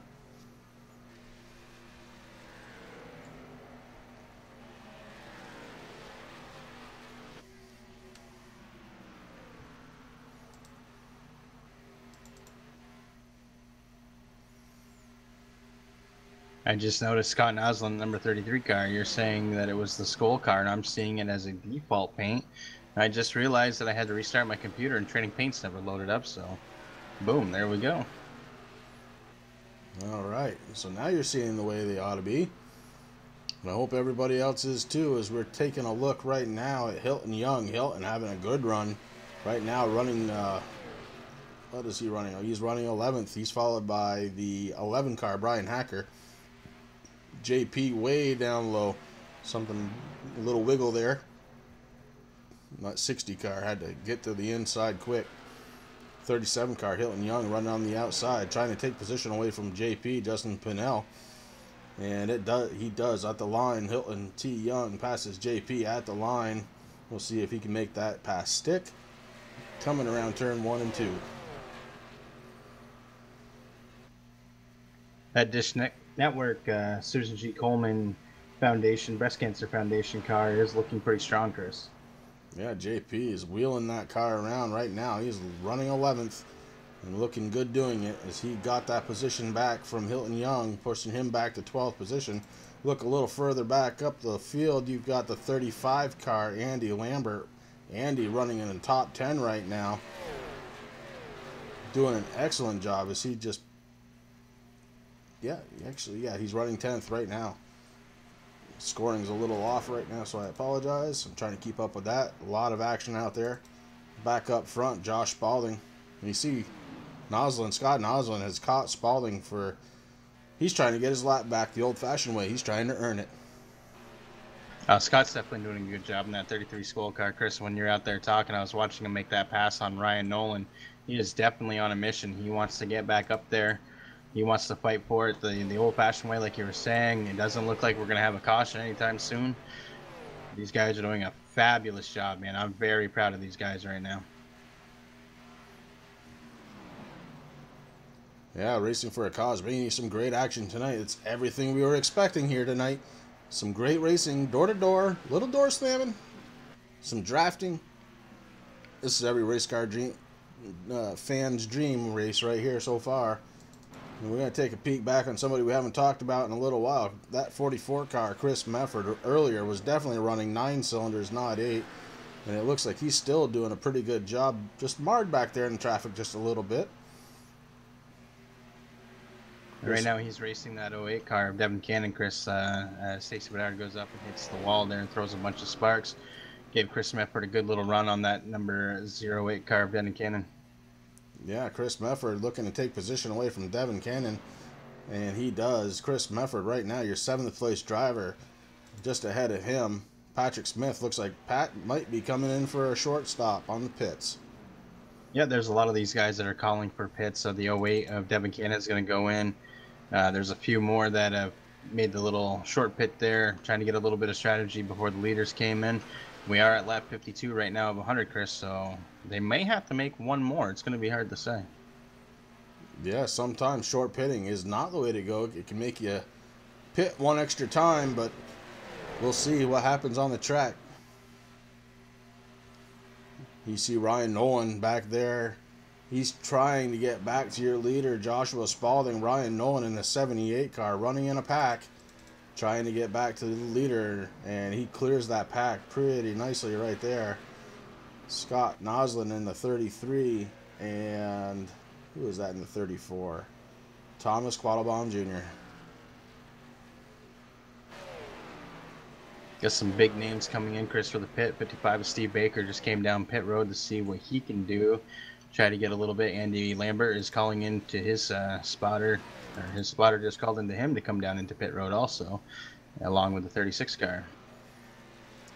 I just noticed Scott Noslin, number 33 car. You're saying that it was the Skoll car, and I'm seeing it as a default paint. I just realized that I had to restart my computer, and Training Paint's never loaded up, so boom, there we go. All right, so now you're seeing the way they ought to be. And I hope everybody else is too, as we're taking a look right now at Hilton Young. Hilton having a good run right now, running What is he running? Oh, he's running 11th. He's followed by the 11 car, Brian Hacker. JP way down low. Something, a little wiggle there. That 60 car had to get to the inside quick. 37 car, Hilton Young running on the outside, trying to take position away from JP, Justin Pinnell. And he does at the line. Hilton T. Young passes JP at the line. We'll see if he can make that pass stick. Coming around turn 1 and 2. That Dish Network Susan G. Komen Foundation, Breast Cancer Foundation car is looking pretty strong, Chris. Yeah, JP is wheeling that car around right now. He's running 11th and looking good doing it as he got that position back from Hilton Young, pushing him back to 12th position. Look a little further back up the field, you've got the 35 car, Andy Lambert. Andy running in the top 10 right now. Doing an excellent job as he just... Yeah, he's running 10th right now. Scoring's a little off right now, so I apologize. I'm trying to keep up with that. A lot of action out there. Back up front, Josh Spalding. And you see Scott Noslin has caught Spalding for... He's trying to get his lap back the old-fashioned way. He's trying to earn it. Scott's definitely doing a good job in that 33 Skoal car. Chris, when you're out there talking, I was watching him make that pass on Ryan Nolan. He is definitely on a mission. He wants to get back up there. He wants to fight for it the old-fashioned way, like you were saying. It doesn't look like we're going to have a caution anytime soon. These guys are doing a fabulous job, man. I'm very proud of these guys right now. Yeah, racing for a cause, bringing you some great action tonight. It's everything we were expecting here tonight. Some great racing, door-to-door, little door slamming, some drafting. This is every race car fan's dream race right here so far. And we're going to take a peek back on somebody we haven't talked about in a little while. That 44 car, Chris Mefford, earlier was definitely running 9 cylinders, not 8. And it looks like he's still doing a pretty good job. Just marred back there in traffic just a little bit. Right now he's racing that 08 car of Devin Cannon, Chris. Stacey Bedard goes up and hits the wall there and throws a bunch of sparks. Gave Chris Mefford a good little run on that number 08 car of Devin Cannon. Yeah, Chris Mefford looking to take position away from Devin Cannon. And he does. Chris Mefford right now, your 7th place driver. Just ahead of him, Patrick Smith. Looks like Pat might be coming in for a short stop on the pits. Yeah, there's a lot of these guys that are calling for pits. So the 08 of Devin Cannon is going to go in. There's a few more that have made the little short pit there, trying to get a little bit of strategy before the leaders came in. We are at lap 52 right now of 100, Chris, so they may have to make one more. It's going to be hard to say. Yeah, sometimes short pitting is not the way to go. It can make you pit one extra time, but we'll see what happens on the track. You see Ryan Nolan back there. He's trying to get back to your leader, Joshua Spalding. Ryan Nolan in the 78 car running in a pack, trying to get back to the leader, and he clears that pack pretty nicely right there. Scott Noslin in the 33, and who is that in the 34? Thomas Quattlebaum Jr. Got some big names coming in, Chris, for the pit. 55 of Steve Baker just came down pit road to see what he can do. Try to get a little bit. Andy Lambert is calling into his spotter, or his spotter just called into him to come down into pit road also, along with the 36 car.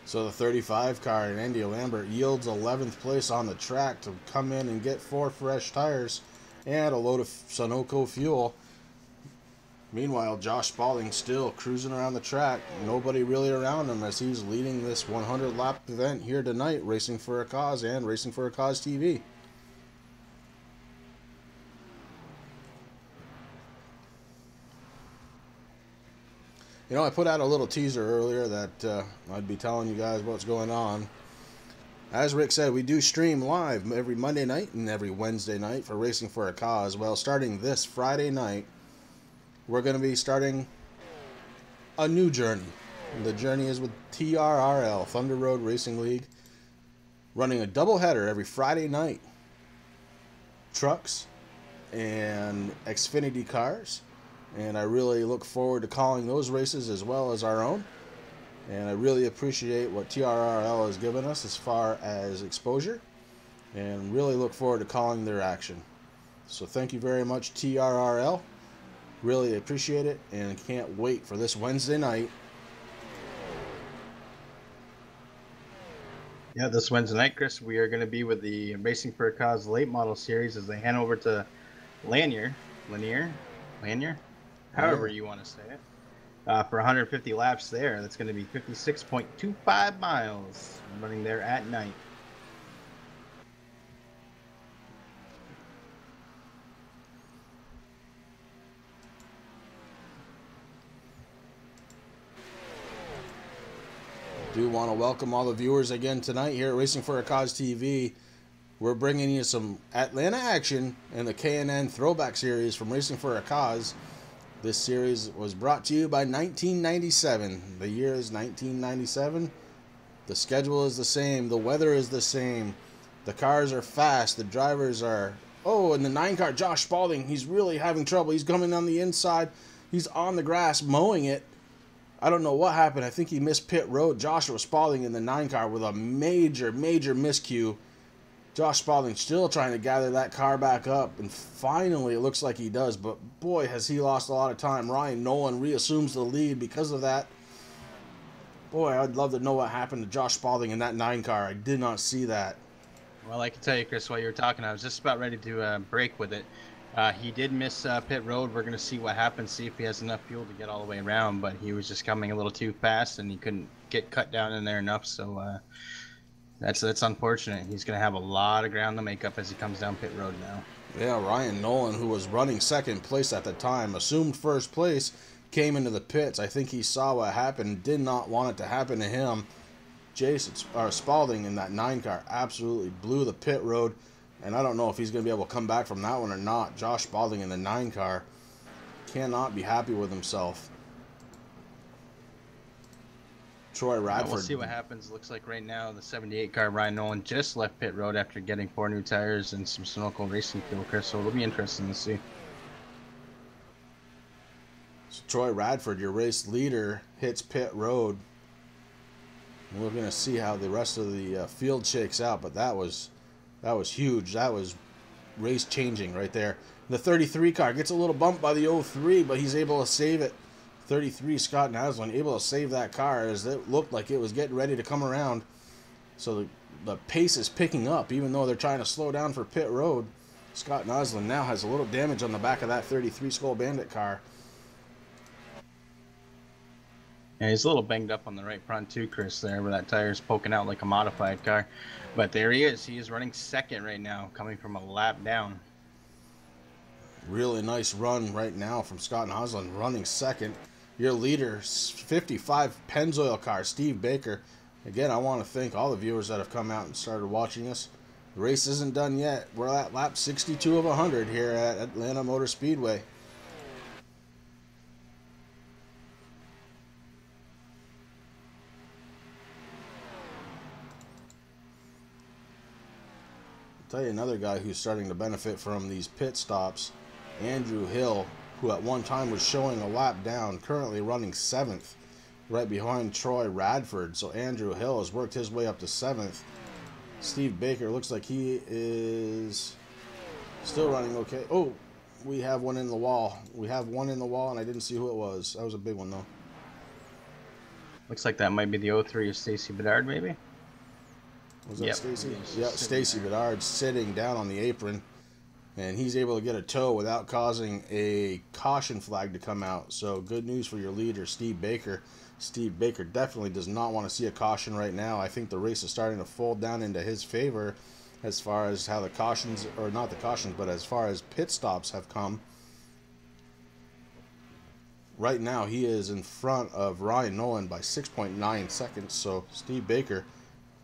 So the 35 car and Andy Lambert yields 11th place on the track to come in and get 4 fresh tires and a load of Sunoco fuel. Meanwhile, Josh Spalding still cruising around the track. Nobody really around him as he's leading this 100-lap event here tonight, Racing for a Cause and Racing for a Cause TV. You know, I put out a little teaser earlier that I'd be telling you guys what's going on. As Rick said, we do stream live every Monday night and every Wednesday night for Racing for a Cause. Well, starting this Friday night, we're going to be starting a new journey. The journey is with TRRL, Thunder Road Racing League, running a doubleheader every Friday night. Trucks and Xfinity cars. And I really look forward to calling those races as well as our own. And I really appreciate what TRRL has given us as far as exposure. And really look forward to calling their action. So thank you very much, TRRL. Really appreciate it, and can't wait for this Wednesday night. Yeah, this Wednesday night, Chris, we are going to be with the Racing for a Cause late model series as they hand over to Lanier, however you want to say it, for 150 laps there. That's going to be 56.25 miles running there at night. Do want to welcome all the viewers again tonight here at Racing for a Cause TV. We're bringing you some Atlanta action in the K&N Throwback series from Racing for a Cause. This series was brought to you by 1997. The year is 1997. The schedule is the same. The weather is the same. The cars are fast. The drivers are... Oh, and the 9 car, Josh Spalding, he's really having trouble. He's coming on the inside. He's on the grass mowing it. I don't know what happened. I think he missed pit road. Joshua Spalding in the 9 car with a major miscue. Josh Spalding still trying to gather that car back up, and finally it looks like he does, but boy has he lost a lot of time. Ryan Nolan reassumes the lead because of that. Boy, I'd love to know what happened to Josh Spalding in that 9 car. I did not see that. Well, I can tell you, Chris, while you were talking, I was just about ready to break with it. He did miss pit road. We're going to see what happens, see if he has enough fuel to get all the way around, but he was just coming a little too fast, and he couldn't get cut down in there enough, so that's unfortunate. He's going to have a lot of ground to make up as he comes down pit road now. Yeah, Ryan Nolan, who was running second place at the time, assumed first place, came into the pits. I think he saw what happened, did not want it to happen to him. Spalding in that 9 car absolutely blew the pit road, and I don't know if he's going to be able to come back from that one or not. Josh Spalding in the 9 car cannot be happy with himself. Troy Radford. We'll see what happens. Looks like right now the 78 car Ryan Nolan just left pit road after getting 4 new tires and some Sunoco racing fuel, Chris, so it'll be interesting to see. So Troy Radford, your race leader, hits pit road. We're going to see how the rest of the field shakes out, but that was huge. That was race changing right there. The 33 car gets a little bump by the 03, but he's able to save it. 33 Scott Naslin able to save that car as it looked like it was getting ready to come around. So the pace is picking up, even though they're trying to slow down for pit road. Scott Naslin now has a little damage on the back of that 33 Skull Bandit car. Yeah, he's a little banged up on the right front too, Chris, there where that tire's poking out like a modified car. But there he is. He is running second right now, coming from a lap down. Really nice run right now from Scott Naslin, running second. Your leader, 55 Pennzoil car, Steve Baker. Again, I want to thank all the viewers that have come out and started watching us. The race isn't done yet. We're at lap 62 of 100 here at Atlanta Motor Speedway. I'll tell you another guy who's starting to benefit from these pit stops, Andrew Hill, who at one time was showing a lap down, currently running 7th, right behind Troy Radford. So Andrew Hill has worked his way up to 7th. Steve Baker looks like he is still running okay. Oh, we have one in the wall. We have one in the wall, and I didn't see who it was. That was a big one, though. Looks like that might be the 03 of Stacy Bedard, maybe? Was that Stacy? Yeah, Stacy Bedard sitting down on the apron. And he's able to get a tow without causing a caution flag to come out. So good news for your leader, Steve Baker. Steve Baker definitely does not want to see a caution right now. I think the race is starting to fold down into his favor as far as how the cautions, or not the cautions, but as far as pit stops have come. Right now he is in front of Ryan Nolan by 6.9 seconds. So Steve Baker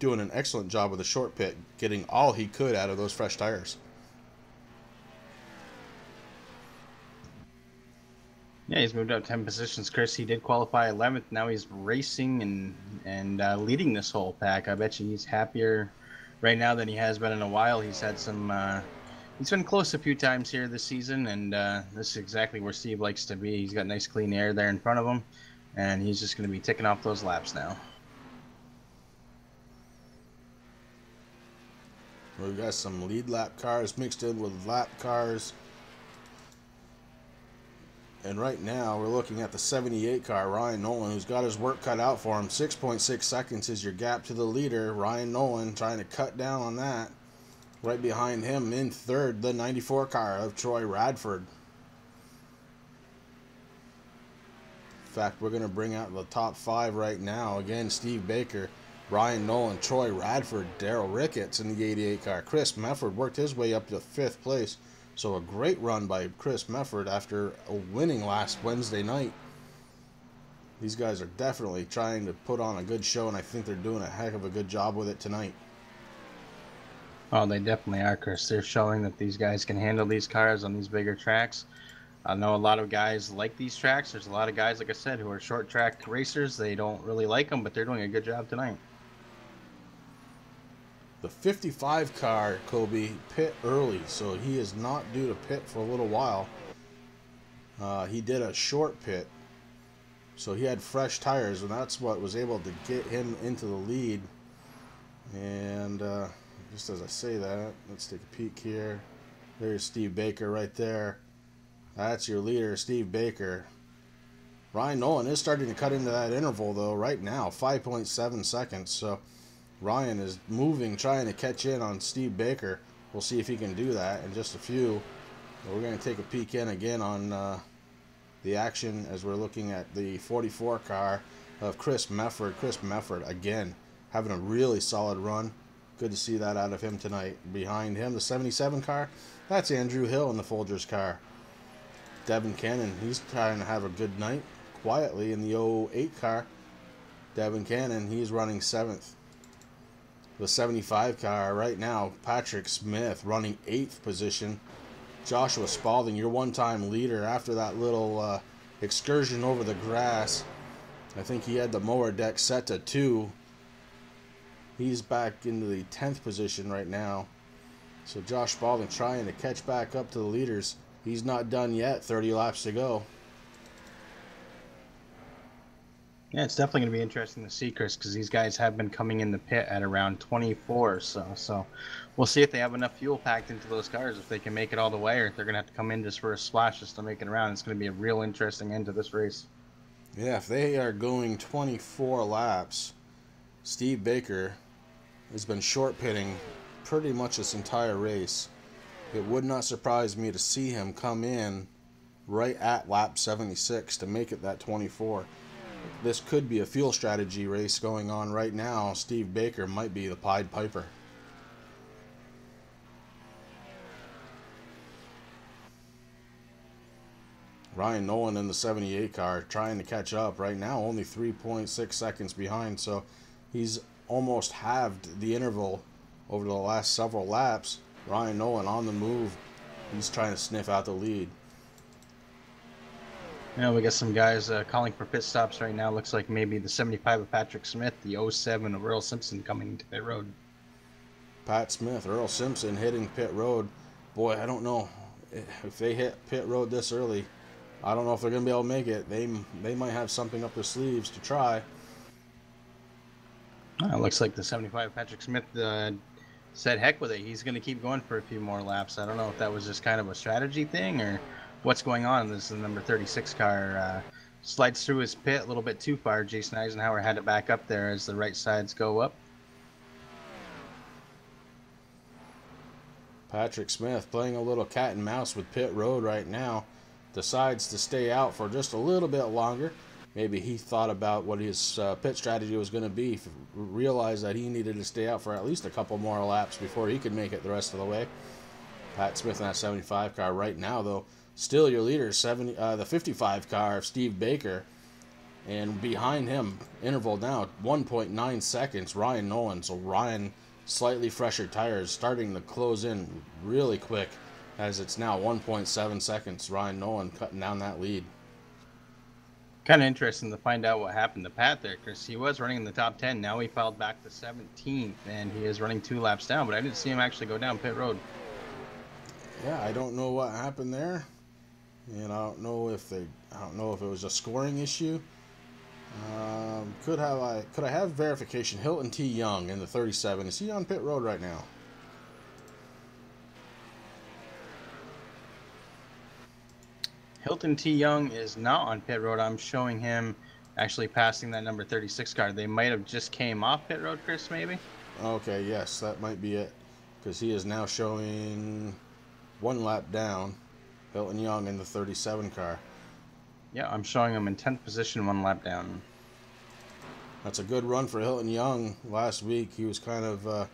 doing an excellent job with the short pit, getting all he could out of those fresh tires. Yeah, he's moved up 10 positions, Chris. He did qualify 11th. Now he's racing and leading this whole pack. I bet you he's happier right now than he has been in a while. He's had some... he's been close a few times here this season, and this is exactly where Steve likes to be. He's got nice clean air there in front of him, and he's just going to be ticking off those laps now. We've got some lead lap cars mixed in with lap cars. And right now, we're looking at the 78 car, Ryan Nolan, who's got his work cut out for him. 6.6 seconds is your gap to the leader. Ryan Nolan trying to cut down on that. Right behind him in third, the 94 car of Troy Radford. In fact, we're going to bring out the top 5 right now. Again, Steve Baker, Ryan Nolan, Troy Radford, Daryl Ricketts in the 88 car. Chris Mefford worked his way up to 5th place. So a great run by Chris Mefford after winning last Wednesday night. These guys are definitely trying to put on a good show, and I think they're doing a heck of a good job with it tonight. Oh, they definitely are, Chris. They're showing that these guys can handle these cars on these bigger tracks. I know a lot of guys like these tracks. There's a lot of guys, like I said, who are short track racers. They don't really like them, but they're doing a good job tonight. The 55 car, Kobe, pit early, so he is not due to pit for a little while. He did a short pit, so he had fresh tires, and that's what was able to get him into the lead. And just as I say that, let's take a peek here. There's Steve Baker right there. That's your leader, Steve Baker. Ryan Nolan is starting to cut into that interval, though, right now, 5.7 seconds. So Ryan is moving, trying to catch in on Steve Baker. We'll see if he can do that in just a few. But we're going to take a peek in again on the action as we're looking at the 44 car of Chris Mefford. Chris Mefford, again, having a really solid run. Good to see that out of him tonight. Behind him, the 77 car, that's Andrew Hill in the Folgers car. Devin Cannon, he's trying to have a good night quietly in the 08 car. Devin Cannon, he's running 7th. The 75 car right now, Patrick Smith running 8th position. Joshua Spalding, your one-time leader after that little excursion over the grass. I think he had the mower deck set to 2. He's back into the 10th position right now. So Josh Spalding trying to catch back up to the leaders. He's not done yet. 30 laps to go. Yeah, it's definitely going to be interesting to see, Chris, because these guys have been coming in the pit at around 24. So we'll see if they have enough fuel packed into those cars, if they can make it all the way, or if they're going to have to come in just for a splash just to make it around. It's going to be a real interesting end to this race. Yeah, if they are going 24 laps, Steve Baker has been short pitting pretty much this entire race. It would not surprise me to see him come in right at lap 76 to make it that 24. This could be a fuel strategy race going on right now. Steve Baker might be the Pied Piper. Ryan Nolan in the 78 car trying to catch up right now, only 3.6 seconds behind, so he's almost halved the interval over the last several laps. Ryan Nolan on the move. He's trying to sniff out the lead. Yeah, we got some guys calling for pit stops right now. Looks like maybe the 75 of Patrick Smith, the 07 of Earl Simpson coming into pit road. Pat Smith, Earl Simpson hitting pit road. Boy, I don't know if they hit pit road this early. I don't know if they're going to be able to make it. They might have something up their sleeves to try. Looks like the 75 Patrick Smith said heck with it. He's going to keep going for a few more laps. I don't know if that was just kind of a strategy thing or what's going on. This is the number 36 car. Slides through his pit a little bit too far. Jason Eisenhower had to back up there as the right sides go up. Patrick Smith playing a little cat and mouse with pit road right now. Decides to stay out for just a little bit longer. Maybe he thought about what his pit strategy was going to be. Realized that he needed to stay out for at least a couple more laps before he could make it the rest of the way. Pat Smith in that 75 car right now, though, still your leader, the 55 car of Steve Baker. And behind him, interval now, 1.9 seconds, Ryan Nolan. So Ryan, slightly fresher tires, starting to close in really quick as it's now 1.7 seconds. Ryan Nolan cutting down that lead. Kind of interesting to find out what happened to Pat there, Chris. He was running in the top 10. Now he filed back to 17th, and he is running 2 laps down, but I didn't see him actually go down pit road. Yeah, I don't know what happened there. And I don't know if it was a scoring issue. Could I have verification? Hilton T. Young in the 37. Is he on pit road right now? Hilton T. Young is not on pit road. I'm showing him actually passing that number 36 car. They might have just came off pit road, Chris, maybe? Okay, yes, that might be it. Because he is now showing 1 lap down. Hilton Young in the 37 car. Yeah, I'm showing him in 10th position, 1 lap down. That's a good run for Hilton Young. Last week he was kind of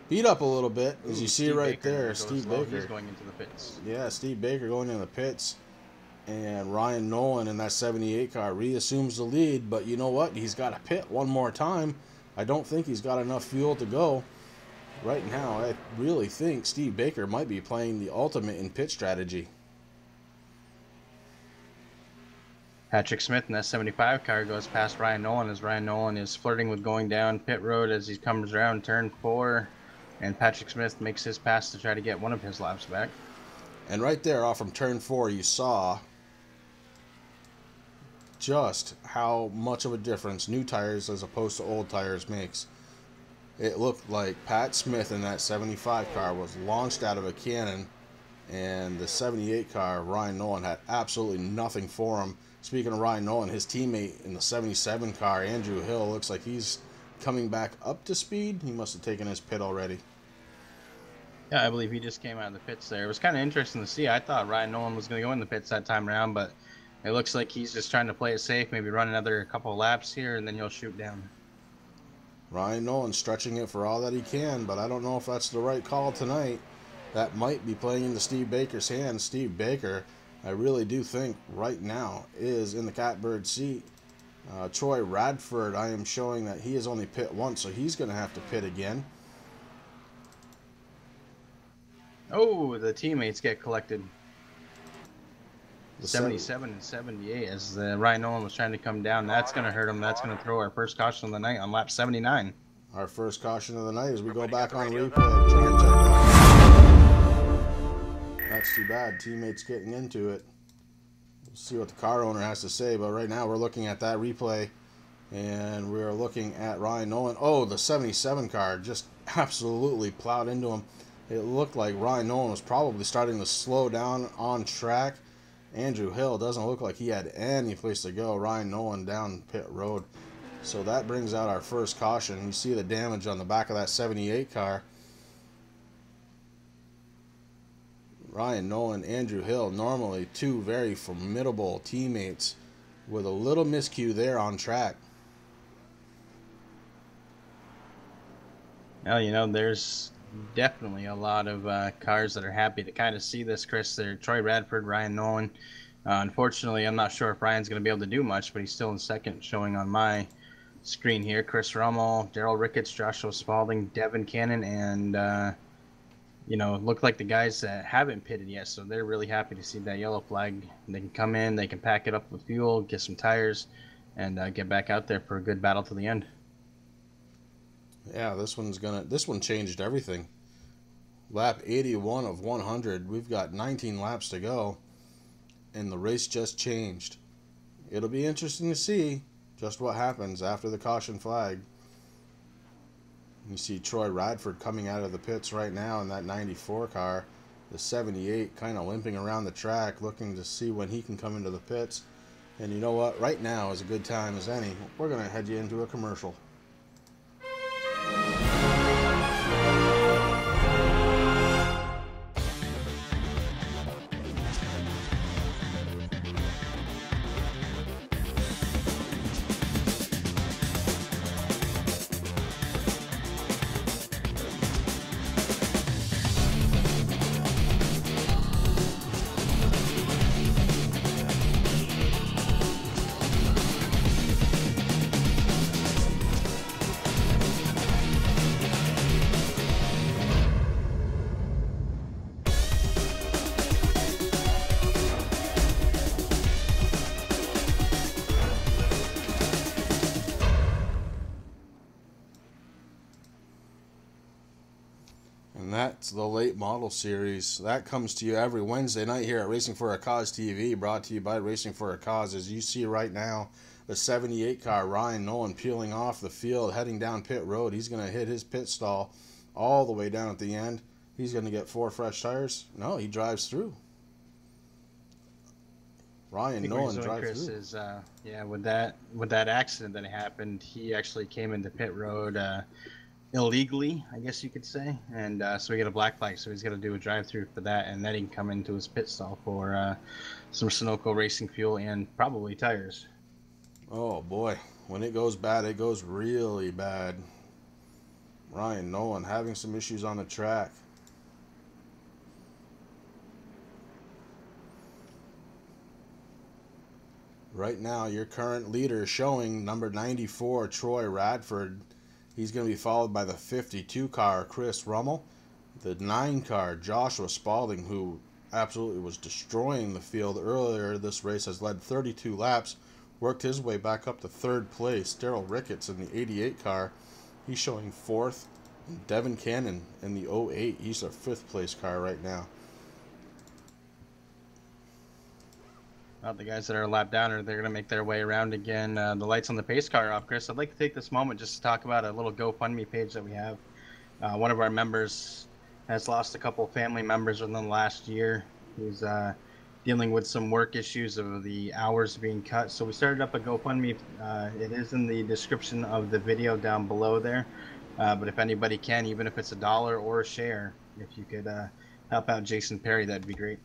beat up a little bit, as you see Steve right Baker there. goes Steve low. Baker. He's going into the pits. Yeah, Steve Baker going in the pits. And Ryan Nolan in that 78 car reassumes the lead. But you know what? He's got to pit one more time. I don't think he's got enough fuel to go. Right now, I really think Steve Baker might be playing the ultimate in pit strategy. Patrick Smith in that 75 car goes past Ryan Nolan as Ryan Nolan is flirting with going down pit road as he comes around turn 4. And Patrick Smith makes his pass to try to get one of his laps back. And right there off from turn 4, you saw just how much of a difference new tires as opposed to old tires makes. It looked like Pat Smith in that 75 car was launched out of a cannon, and the 78 car, Ryan Nolan, had absolutely nothing for him. Speaking of Ryan Nolan, his teammate in the 77 car, Andrew Hill, looks like he's coming back up to speed. He must have taken his pit already. Yeah, I believe he just came out of the pits there. It was kind of interesting to see. I thought Ryan Nolan was going to go in the pits that time around, but it looks like he's just trying to play it safe, maybe run another couple of laps here, and then he'll shoot down. Ryan Nolan stretching it for all that he can, but I don't know if that's the right call tonight. That might be playing into Steve Baker's hands. Steve Baker, I really do think right now, is in the catbird seat. Troy Radford, I am showing that he has only pit once, so he's going to have to pit again. Oh, the teammates get collected. The 77 and 78 as Ryan Nolan was trying to come down. That's going to hurt him. That's going to throw our first caution of the night on lap 79. Our first caution of the night as we go back on replay. Try and check that. That's too bad. Teammates getting into it. We'll see what the car owner has to say, but right now we're looking at that replay, and we're looking at Ryan Nolan. Oh, the 77 car just absolutely plowed into him. It looked like Ryan Nolan was probably starting to slow down on track. Andrew Hill doesn't look like he had any place to go. Ryan Nolan down pit road. So that brings out our first caution. You see the damage on the back of that 78 car. Ryan Nolan, Andrew Hill, normally two very formidable teammates, with a little miscue there on track. Well, you know, there's definitely a lot of cars that are happy to kind of see this, Chris. They're Troy Radford, Ryan Nolan. Unfortunately, I'm not sure if Ryan's going to be able to do much, but he's still in second, showing on my screen here. Chris Rummel, Daryl Ricketts, Joshua Spalding, Devin Cannon, and, you know, look like the guys that haven't pitted yet, so they're really happy to see that yellow flag. They can come in, they can pack it up with fuel, get some tires, and get back out there for a good battle to the end. Yeah, this one changed everything. Lap 81 of 100. We've got 19 laps to go, and the race just changed. It'll be interesting to see just what happens after the caution flag. You see Troy Radford coming out of the pits right now in that 94 car. The 78 kind of limping around the track, looking to see when he can come into the pits. And you know what? Right now is a good time as any. We're going to head you into a commercial. And that's the late model series. That comes to you every Wednesday night here at Racing for a Cause TV, brought to you by Racing for a Cause. As you see right now, the 78 car, Ryan Nolan, peeling off the field, heading down pit road. He's going to hit his pit stall all the way down at the end. He's going to get 4 fresh tires. No, he drives through. Ryan think what he's Nolan doing, drive Chris, through. is yeah, with that accident that happened, he actually came into pit road illegally, I guess you could say, and so he got a black flag, so he's got to do a drive-through for that, and then he can come into his pit stall for some Sunoco racing fuel and probably tires. Oh boy, when it goes bad, it goes really bad. Ryan Nolan having some issues on the track. Right now, your current leader showing number 94, Troy Radford. He's going to be followed by the 52 car, Chris Rummel. The 9 car, Joshua Spalding, who absolutely was destroying the field earlier this race, has led 32 laps, worked his way back up to 3rd place. Daryl Ricketts in the 88 car, he's showing 4th. Devin Cannon in the 08, he's a 5th place car right now. Well, the guys that are a lap down, they're going to make their way around again. The lights on the pace car are off, Chris. I'd like to take this moment just to talk about a little GoFundMe page that we have. One of our members has lost a couple family members within the last year. He's dealing with some work issues of the hours being cut. So we started up a GoFundMe. It is in the description of the video down below there. But if anybody can, even if it's $1 or a share, if you could help out Jason Perry, that'd be great.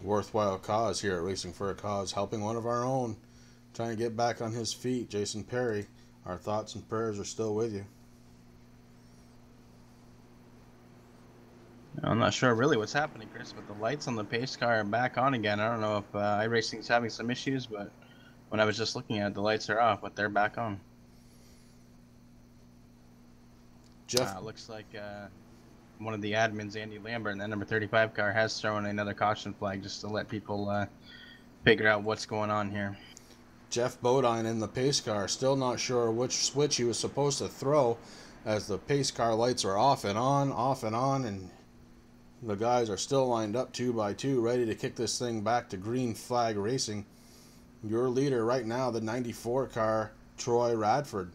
Worthwhile cause here at Racing for a Cause, helping one of our own, trying to get back on his feet. Jason Perry, our thoughts and prayers are still with you. I'm not sure really what's happening, Chris, but the lights on the pace car are back on again. I don't know if iRacing's having some issues, but when I was just looking at it, the lights are off, but they're back on. Jeff, looks like one of the admins, Andy Lambert, in that number 35 car has thrown another caution flag just to let people figure out what's going on here. Jeff Bodine in the pace car, still not sure which switch he was supposed to throw, as the pace car lights are off and on, and the guys are still lined up 2 by 2, ready to kick this thing back to green flag racing. Your leader right now, the 94 car, Troy Radford.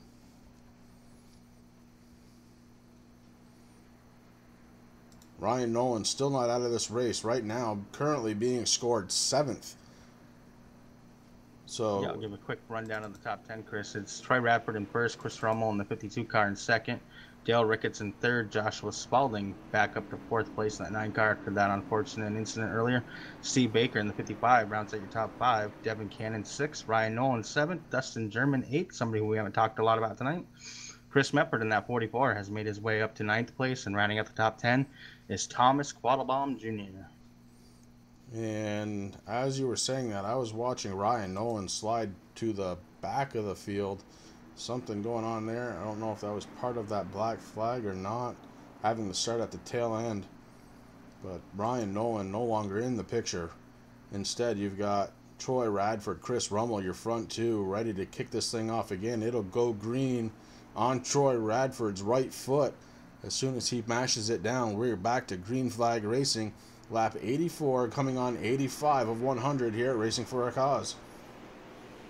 Ryan Nolan still not out of this race right now, currently being scored 7th. So yeah, I'll give a quick rundown of the top 10, Chris. It's Troy Radford in first, Chris Rummel in the 52 car in second, Dale Ricketts in third, Joshua Spalding back up to 4th place in that 9 car after that unfortunate incident earlier. Steve Baker in the 55 rounds out your top 5, Devin Cannon 6th, Ryan Nolan 7th, Dustin German 8th, somebody who we haven't talked a lot about tonight. Chris Meppert in that 44 has made his way up to 9th place, and rounding out the top 10 is Thomas Quattlebaum Jr. And as you were saying that, I was watching Ryan Nolan slide to the back of the field. Something going on there. I don't know if that was part of that black flag or not, having to start at the tail end. But Ryan Nolan no longer in the picture. Instead, you've got Troy Radford, Chris Rummel, your front 2, ready to kick this thing off again. It'll go green on Troy Radford's right foot. As soon as he mashes it down, we're back to green flag racing. Lap 84 coming on 85 of 100 here at Racing for a Cause.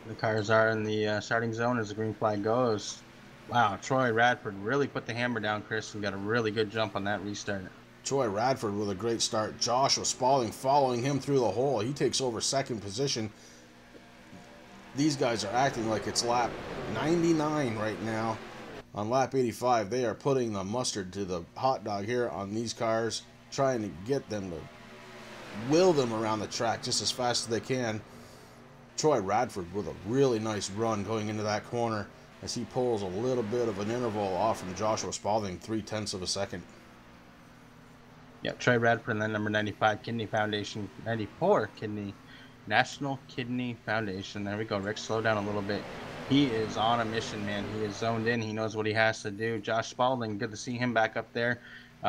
The cars are in the starting zone as the green flag goes. Wow, Troy Radford really put the hammer down, Chris, and got a really good jump on that restart. Troy Radford with a great start. Joshua Spalding following him through the hole. He takes over 2nd position. These guys are acting like it's lap 99 right now. On lap 85, they are putting the mustard to the hot dog here on these cars, trying to get them to will them around the track just as fast as they can. Troy Radford with a really nice run going into that corner as he pulls a little bit of an interval off from Joshua Spalding, 0.3 of a second. Yeah, Troy Radford and then number 95 Kidney Foundation, 94 Kidney National Kidney Foundation. There we go, Rick. Slow down a little bit. He is on a mission, man. He is zoned in. He knows what he has to do. Josh Spalding, good to see him back up there.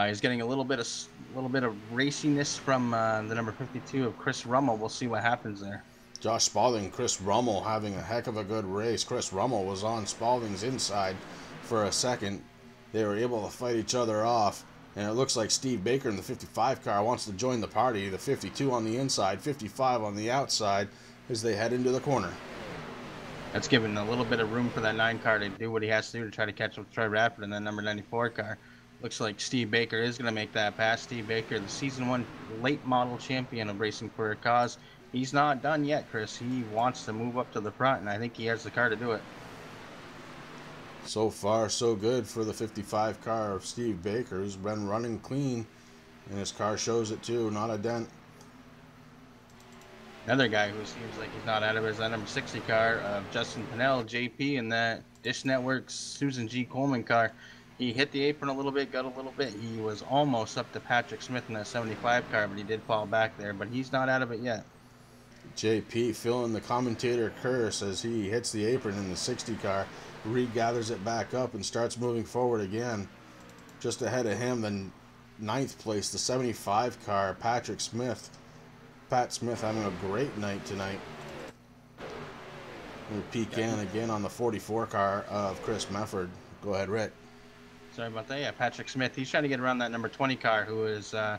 He's getting a little bit of raciness from the number 52 of Chris Rummel. We'll see what happens there. Josh Spalding and Chris Rummel having a heck of a good race. Chris Rummel was on Spalding's inside for a second. They were able to fight each other off. And it looks like Steve Baker in the 55 car wants to join the party. The 52 on the inside, 55 on the outside as they head into the corner. That's giving a little bit of room for that 9 car to do what he has to do to try to catch up with Troy Radford and that number 94 car. Looks like Steve Baker is going to make that pass. Steve Baker, the Season 1 late model champion of Racing for a Cause. He's not done yet, Chris. He wants to move up to the front, and I think he has the car to do it. So far, so good for the 55 car of Steve Baker, who's been running clean, and his car shows it too, not a dent. Another guy who seems like he's not out of his number 60 car of Justin Pinnell, JP, in that Dish Network's Susan G. Coleman car. He hit the apron a little bit, got a little bit. He was almost up to Patrick Smith in that 75 car, but he did fall back there. But he's not out of it yet. JP feeling the commentator curse as he hits the apron in the 60 car. Reed gathers it back up and starts moving forward again. Just ahead of him, the 9th place, the 75 car, Patrick Smith. Pat Smith having a great night tonight. We'll peek in again on the 44 car of Chris Mefford. Go ahead, Rick. Sorry about that. Yeah, Patrick Smith. He's trying to get around that number 20 car, who is a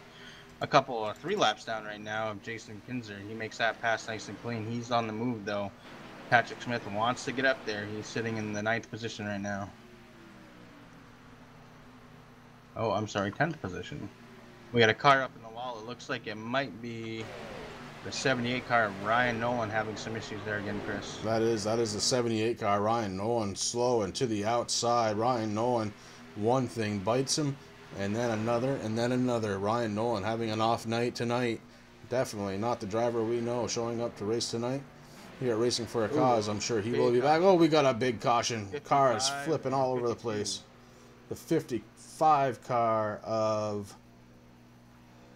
couple or 3 laps down right now of Jason Kinzer. He makes that pass nice and clean. He's on the move, though. Patrick Smith wants to get up there. He's sitting in the 9th position right now. Oh, I'm sorry, 10th position. We got a car up in the wall. It looks like it might be the 78 car of Ryan Nolan having some issues there again, Chris. That is the 78 car, Ryan Nolan, slow and to the outside. Ryan Nolan, one thing bites him, and then another, and then another. Ryan Nolan having an off night tonight. Definitely not the driver we know showing up to race tonight. Here at Racing for a Cause, I'm sure he will be back. Oh, we got a big caution. Car is flipping all over the place. The 55 car of...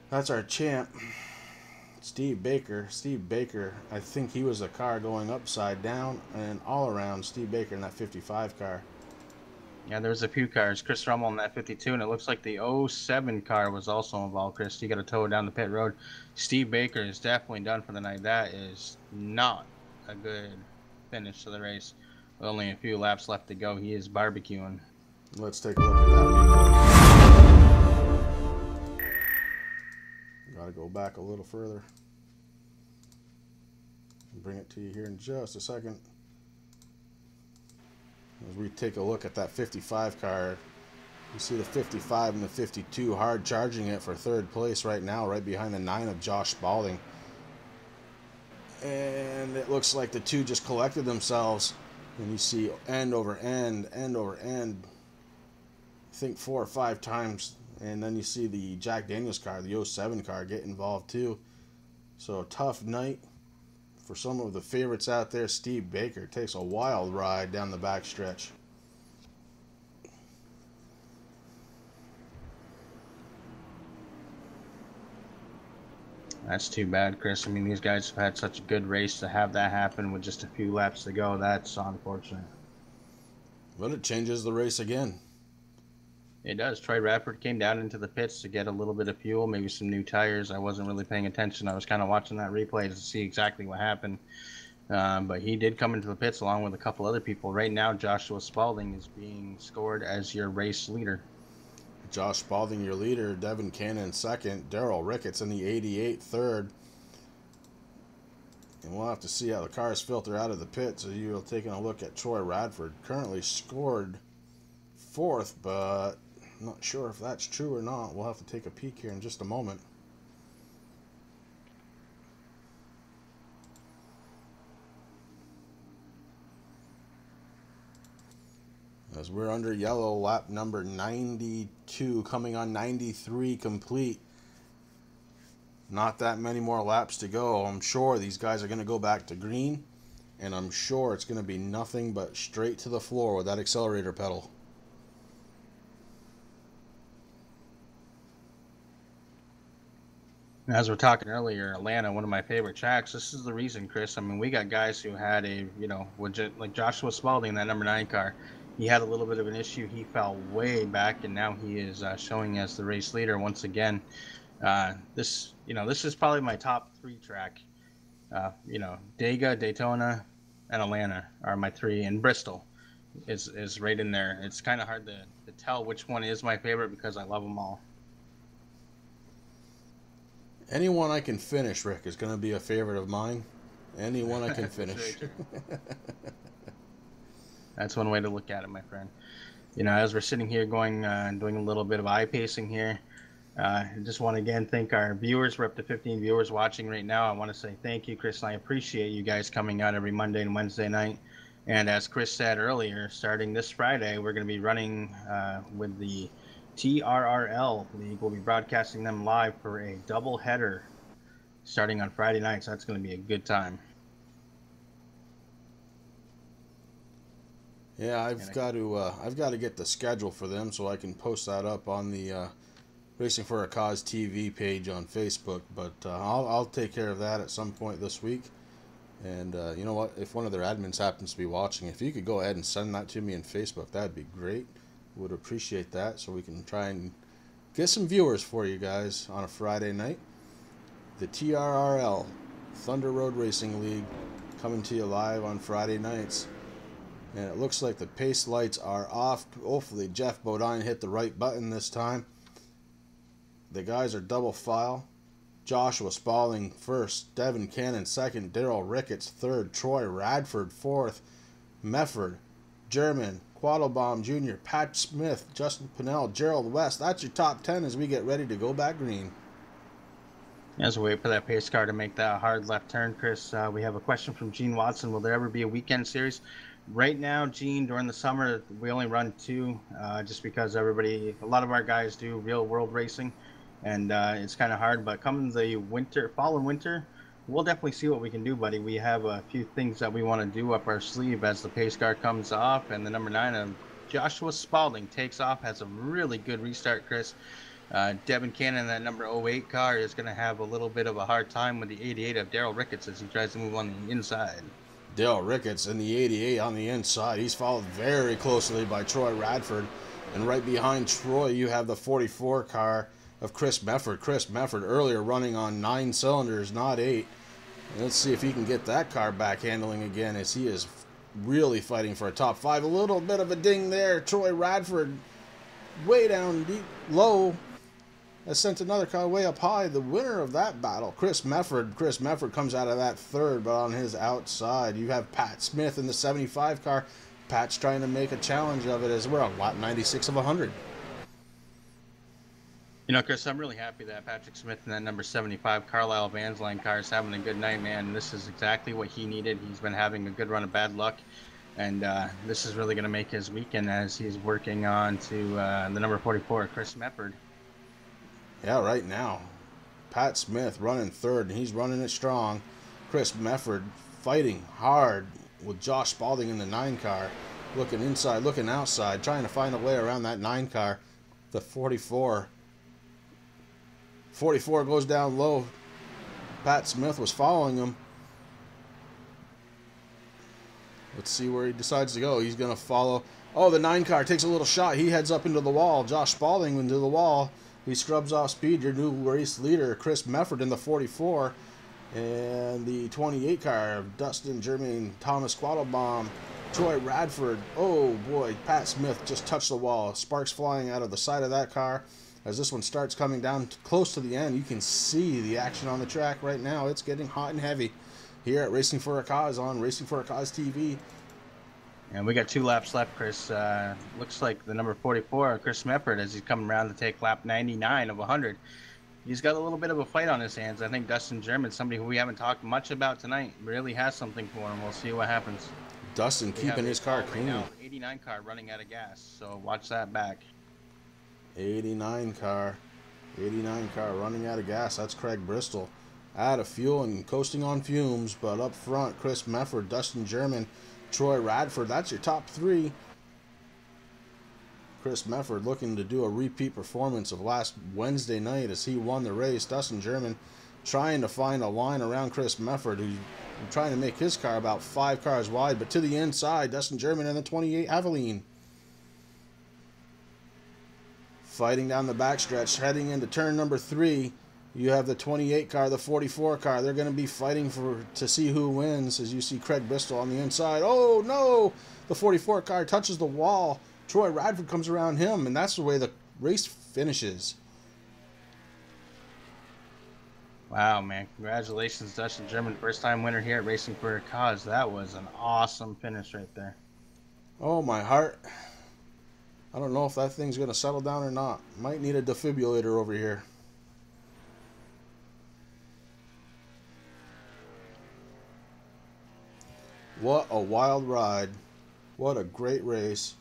That's our champ, Steve Baker. Steve Baker, I think he was a car going upside down and all around. Steve Baker in that 55 car. Yeah, there was a few cars. Chris Rummel in that 52, and it looks like the 07 car was also involved, Chris. You got to tow it down the pit road. Steve Baker is definitely done for the night. That is not a good finish to the race. With only a few laps left to go, he is barbecuing. Let's take a look at that replay. Gotta go back a little further. Bring it to you here in just a second. As we take a look at that 55 car, you see the 55 and the 52 hard charging it for 3rd place right now, right behind the 9 of Josh Spalding. And it looks like the 2 just collected themselves. And you see end over end, end over end, I think 4 or 5 times. And then you see the Jack Daniels car, the 07 car, get involved too. So a tough night for some of the favorites out there. Steve Baker takes a wild ride down the back stretch. That's too bad, Chris. I mean, these guys have had such a good race. To have that happen with just a few laps to go, that's unfortunate. But it changes the race again. It does. Troy Radford came down into the pits to get a little bit of fuel, maybe some new tires. I wasn't really paying attention. I was kind of watching that replay to see exactly what happened. But he did come into the pits along with a couple other people. Right now, Joshua Spalding is being scored as your race leader. Josh Spalding, your leader. Devin Cannon, 2nd. Daryl Ricketts in the 88, 3rd. And we'll have to see how the cars filter out of the pit. So you're taking a look at Troy Radford. Currently scored 4th, but I'm not sure if that's true or not. We'll have to take a peek here in just a moment. As we're under yellow, lap number 92, coming on 93 complete. Not that many more laps to go. I'm sure these guys are going to go back to green, and I'm sure it's going to be nothing but straight to the floor with that accelerator pedal. As we're talking earlier, Atlanta, one of my favorite tracks. This is the reason, Chris. I mean, we got guys who had a, like Joshua Spalding, that number 9 car. He had a little bit of an issue. He fell way back, and now he is showing as the race leader once again. This is probably my top 3 track. Dega, Daytona, and Atlanta are my 3, and Bristol is right in there. It's kind of hard to tell which one is my favorite because I love them all. Anyone I can finish, Rick, is going to be a favorite of mine. Anyone I can finish. That's one way to look at it, my friend. As we're sitting here doing a little bit of eye pacing here, I just want to again thank our viewers. We're up to 15 viewers watching right now. I want to say thank you, Chris, and I appreciate you guys coming out every Monday and Wednesday night. And as Chris said earlier, starting this Friday, we're going to be running with the TRRL League. We'll be broadcasting them live for a double header starting on Friday night, so that's going to be a good time. Yeah, I've got to get the schedule for them so I can post that up on the Racing for a Cause TV page on Facebook. But I'll take care of that at some point this week. And you know what? If one of their admins happens to be watching, if you could go ahead and send that to me in Facebook, that'd be great. Would appreciate that, so we can try and get some viewers for you guys on a Friday night. The TRRL Thunder Road Racing League coming to you live on Friday nights. And it looks like the pace lights are off. Hopefully Jeff Bodine hit the right button this time. The guys are double file. Joshua Spaulding first, Devin Cannon second, Daryl Ricketts third, Troy Radford fourth, Mefford, German, Quattlebaum Jr., Pat Smith, Justin Pinnell, Gerald West. That's your top 10 as we get ready to go back green. As we wait for that pace car to make that hard left turn, Chris, we have a question from Gene Watson. Will there ever be a weekend series? Right now, Gene, during the summer, we only run two, just because a lot of our guys do real world racing, and it's kind of hard. But come the fall and winter, we'll definitely see what we can do, buddy. We have a few things that we want to do up our sleeve as the pace car comes off, and the number 9 of Joshua Spaulding takes off, has a really good restart, Chris. Devin Cannon, that number 08 car, is going to have a little bit of a hard time with the 88 of Daryl Ricketts as he tries to move on the inside. Daryl Ricketts in the 88 on the inside. He's followed very closely by Troy Radford. And right behind Troy, you have the 44 car of Chris Mefford. Chris Mefford earlier running on 9 cylinders, not 8. And let's see if he can get that car back handling again, as he is really fighting for a top 5. A little bit of a ding there. Troy Radford way down deep, low. Has sent another car way up high. The winner of that battle, Chris Mefford. Chris Mefford comes out of that third, but on his outside, you have Pat Smith in the 75 car. Pat's trying to make a challenge of it as well. Lap 96 of 100. You know, Chris, I'm really happy that Patrick Smith in that number 75 Carlisle Vansline car is having a good night, man. This is exactly what he needed. He's been having a good run of bad luck, and this is really going to make his weekend as he's working on to the number 44, Chris Mefford. Yeah, right now, Pat Smith running third, and he's running it strong. Chris Mefford fighting hard with Josh Spaulding in the 9 car, looking inside, looking outside, trying to find a way around that 9 car. The 44 goes down low. Pat Smith was following him. Let's see where he decides to go. He's going to follow. Oh, the 9 car takes a little shot. He heads up into the wall. Josh Spaulding into the wall. He scrubs off speed. Your new race leader, Chris Mefford, in the 44. And the 28 car of Dustin Germain, Thomas Quattlebaum, Troy Radford. Oh, boy. Pat Smith just touched the wall. Sparks flying out of the side of that car. As this one starts coming down close to the end, you can see the action on the track right now. It's getting hot and heavy here at Racing for a Cause on Racing for a Cause TV. And we got 2 laps left, Chris. Looks like the number 44, Chris Mefford, as he's coming around to take lap 99 of 100. He's got a little bit of a fight on his hands. I think Dustin German, somebody who we haven't talked much about tonight, really has something for him. We'll see what happens. Dustin keeping his car clean. Right now, 89 car running out of gas, so watch that back. 89 car running out of gas. That's Craig Bristol. Out of fuel and coasting on fumes, but up front, Chris Mefford, Dustin German, Troy Radford. That's your top 3. Chris Mefford looking to do a repeat performance of last Wednesday night as he won the race. Dustin German trying to find a line around Chris Mefford, who's trying to make his car about 5 cars wide, but to the inside, Dustin German and the 28 Aveline. Fighting down the backstretch, heading into turn number 3. You have the 28 car, the 44 car. They're going to be fighting to see who wins, as you see Craig Bristol on the inside. Oh, no! The 44 car touches the wall. Troy Radford comes around him, and that's the way the race finishes. Wow, man. Congratulations, Dustin German. First-time winner here at Racing for a Cause. That was an awesome finish right there. Oh, my heart. I don't know if that thing's going to settle down or not. Might need a defibrillator over here. What a wild ride. What a great race.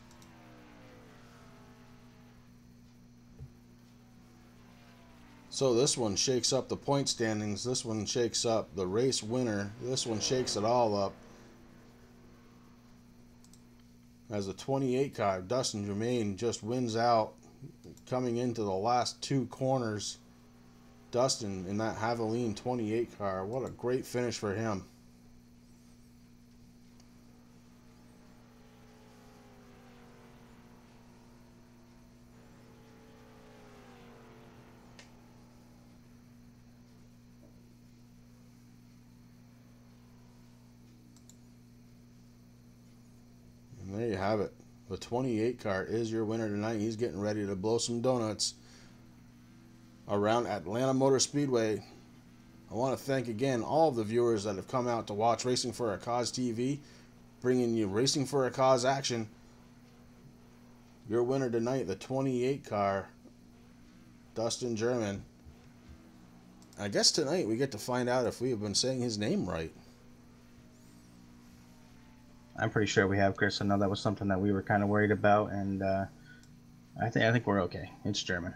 So this one shakes up the point standings. This one shakes up the race winner. This one shakes it all up. As a 28 car, Dustin Germain just wins out coming into the last two corners. Dustin in that Haviline 28 car. What a great finish for him. And there you have it. The 28 car is your winner tonight. He's getting ready to blow some donuts around Atlanta Motor Speedway. I want to thank again all of the viewers that have come out to watch Racing for a Cause TV, bringing you Racing for a Cause action. Your winner tonight, the 28 car, Dustin German. I guess tonight we get to find out if we have been saying his name right. I'm pretty sure we have, Chris. I know that was something that we were kind of worried about, and I think we're okay. It's German.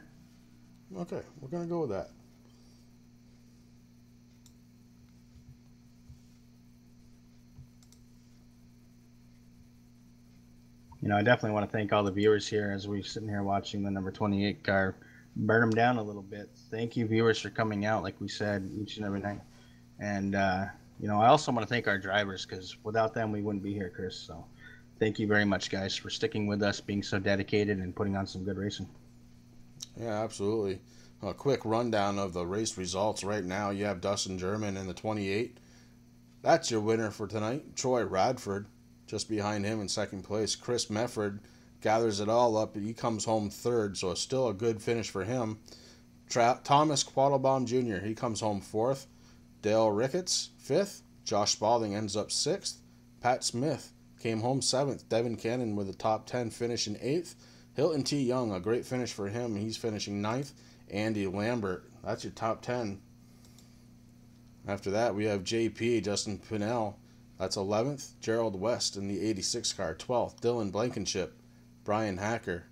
Okay, we're gonna go with that. You know, I definitely want to thank all the viewers here as we're sitting here watching the number 28 car burn them down a little bit. Thank you, viewers, for coming out, like we said, each and every night. And you know, I also want to thank our drivers, because without them, we wouldn't be here, Chris. So thank you very much, guys, for sticking with us, being so dedicated, and putting on some good racing. Yeah, absolutely. A quick rundown of the race results right now. You have Dustin German in the 28. That's your winner for tonight. Troy Radford, just behind him in second place. Chris Mefford gathers it all up. He comes home third, so it's still a good finish for him. Thomas Quattlebaum Jr., he comes home fourth. Dale Ricketts, fifth. Josh Spalding ends up sixth. Pat Smith came home seventh. Devin Cannon with a top 10 finish in eighth. Hilton T. Young, a great finish for him. He's finishing ninth. Andy Lambert, that's your top 10. After that, we have JP, Justin Pinnell. That's 11th. Gerald West in the 86 car, 12th. Dylan Blankenship. Brian Hacker.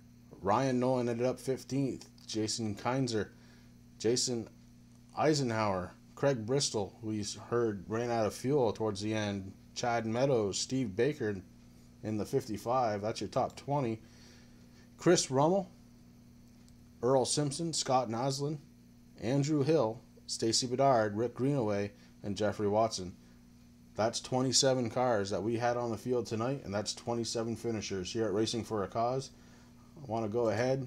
Ryan Nolan ended up 15th. Jason Kinzer. Jason Eisenhower. Craig Bristol, who you heard ran out of fuel towards the end. Chad Meadows. Steve Baker in the 55. That's your top 20. Chris Rummel. Earl Simpson. Scott Noslin. Andrew Hill. Stacy Bedard. Rick Greenaway. And Jeffrey Watson. That's 27 cars that we had on the field tonight, and that's 27 finishers here at Racing for a Cause. I want to go ahead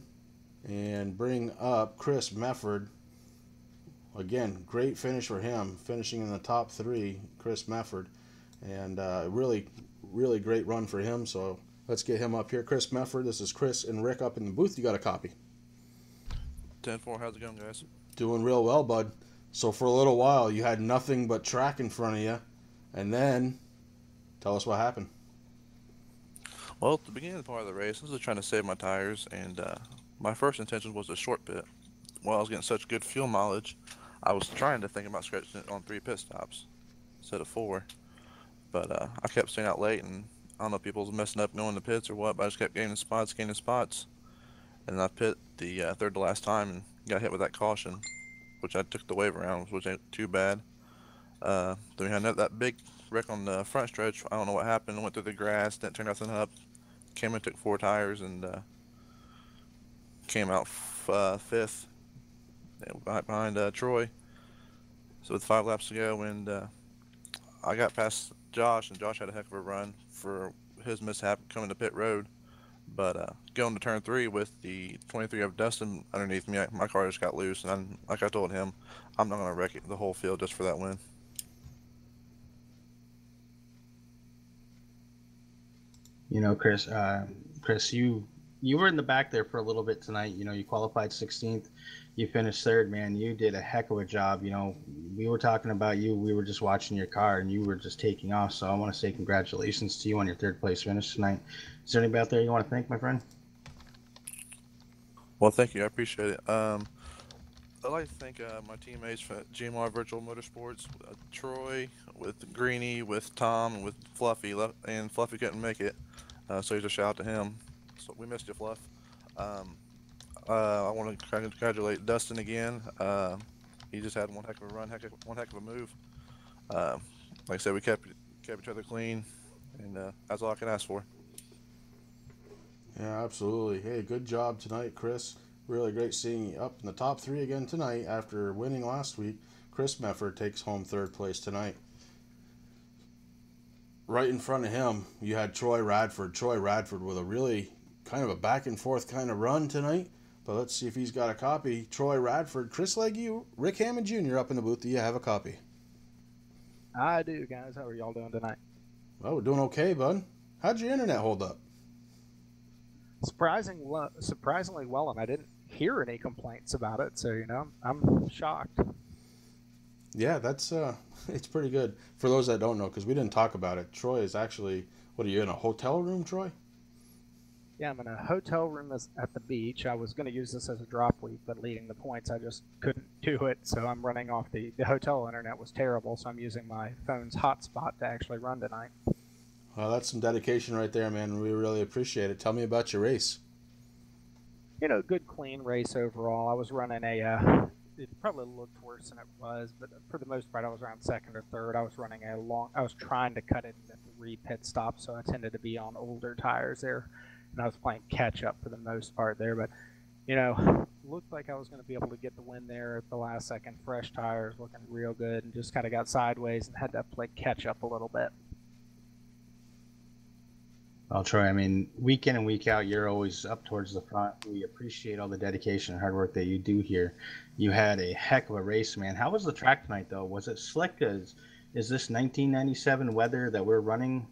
and bring up Chris Mefford. Again, great finish for him, finishing in the top 3, Chris Mefford. And really, really great run for him, so let's get him up here. Chris Mefford, this is Chris and Rick up in the booth. You got a copy. 10-4, how's it going, guys? Doing real well, bud. So for a little while, you had nothing but track in front of you. And then, tell us what happened. Well, at the beginning part of the race, I was just trying to save my tires, and my first intention was a short pit. While I was getting such good fuel mileage, I was trying to think about stretching it on 3 pit stops instead of 4. But I kept staying out late, and I don't know if people was messing up going to pits or what, but I just kept gaining spots. And I pit the third to last time and got hit with that caution, which I took the wave around, which ain't too bad. Then we had that big wreck on the front stretch. I don't know what happened. Went through the grass, didn't turn nothing up. Came and took 4 tires and came out fifth behind Troy. So with 5 laps to go, and I got past Josh, and Josh had a heck of a run for his mishap coming to pit road. But going to turn 3 with the 23 of Dustin underneath me, my car just got loose, and like I told him, I'm not going to wreck the whole field just for that win. You know, Chris, you were in the back there for a little bit tonight. You know, you qualified 16th. You finished third, man. You did a heck of a job. You know, we were talking about you. We were just watching your car, and you were just taking off. So I want to say congratulations to you on your third place finish tonight. Is there anybody out there you want to thank, my friend? Well, thank you. I appreciate it. I'd like to thank my teammates for GMR Virtual Motorsports, Troy, with Greeny, with Tom, and with Fluffy. And Fluffy couldn't make it, so here's a shout out to him. So we missed you, Fluff. Um, I want to congratulate Dustin again. He just had one heck of a run, one heck of a move. Uh, like I said, we kept each other clean, and that's all I can ask for. Yeah, absolutely. Hey, good job tonight, Chris. Really great seeing you up in the top three again tonight after winning last week. Chris Mefford takes home third place tonight. Right in front of him, you had Troy Radford. Troy Radford with a really kind of a back and forth kind of run tonight. But let's see if he's got a copy. Troy Radford, Chris Legge, Rick Hammond Jr. up in the booth. Do you have a copy? I do, guys. How are y'all doing tonight? Well, we're doing okay, bud. How'd your internet hold up? Surprisingly well, and I didn't hear any complaints about it. So I'm shocked. Yeah, that's it's pretty good. For those that don't know, because we didn't talk about it, Troy is actually, what are you in a hotel room, Troy? Yeah, I'm in a hotel room at the beach. I was going to use this as a drop week, but leading the points, I just couldn't do it. So I'm running off the hotel internet was terrible, so I'm using my phone's hotspot to actually run tonight. Well, that's some dedication right there, man. We really appreciate it. Tell me about your race. Good clean race overall. I was running it probably looked worse than it was, but for the most part, I was around second or third. I was trying to cut it into 3 pit stops, so I tended to be on older tires there, and I was playing catch up for the most part there, but looked like I was going to be able to get the win there at the last second. Fresh tires, looking real good, and just kind of got sideways and had to play catch up a little bit. Well, Troy, I mean, week in and week out, you're always up towards the front. We appreciate all the dedication and hard work that you do here. You had a heck of a race, man. How was the track tonight, though? Was it slick? Is this 1997 weather that we're running?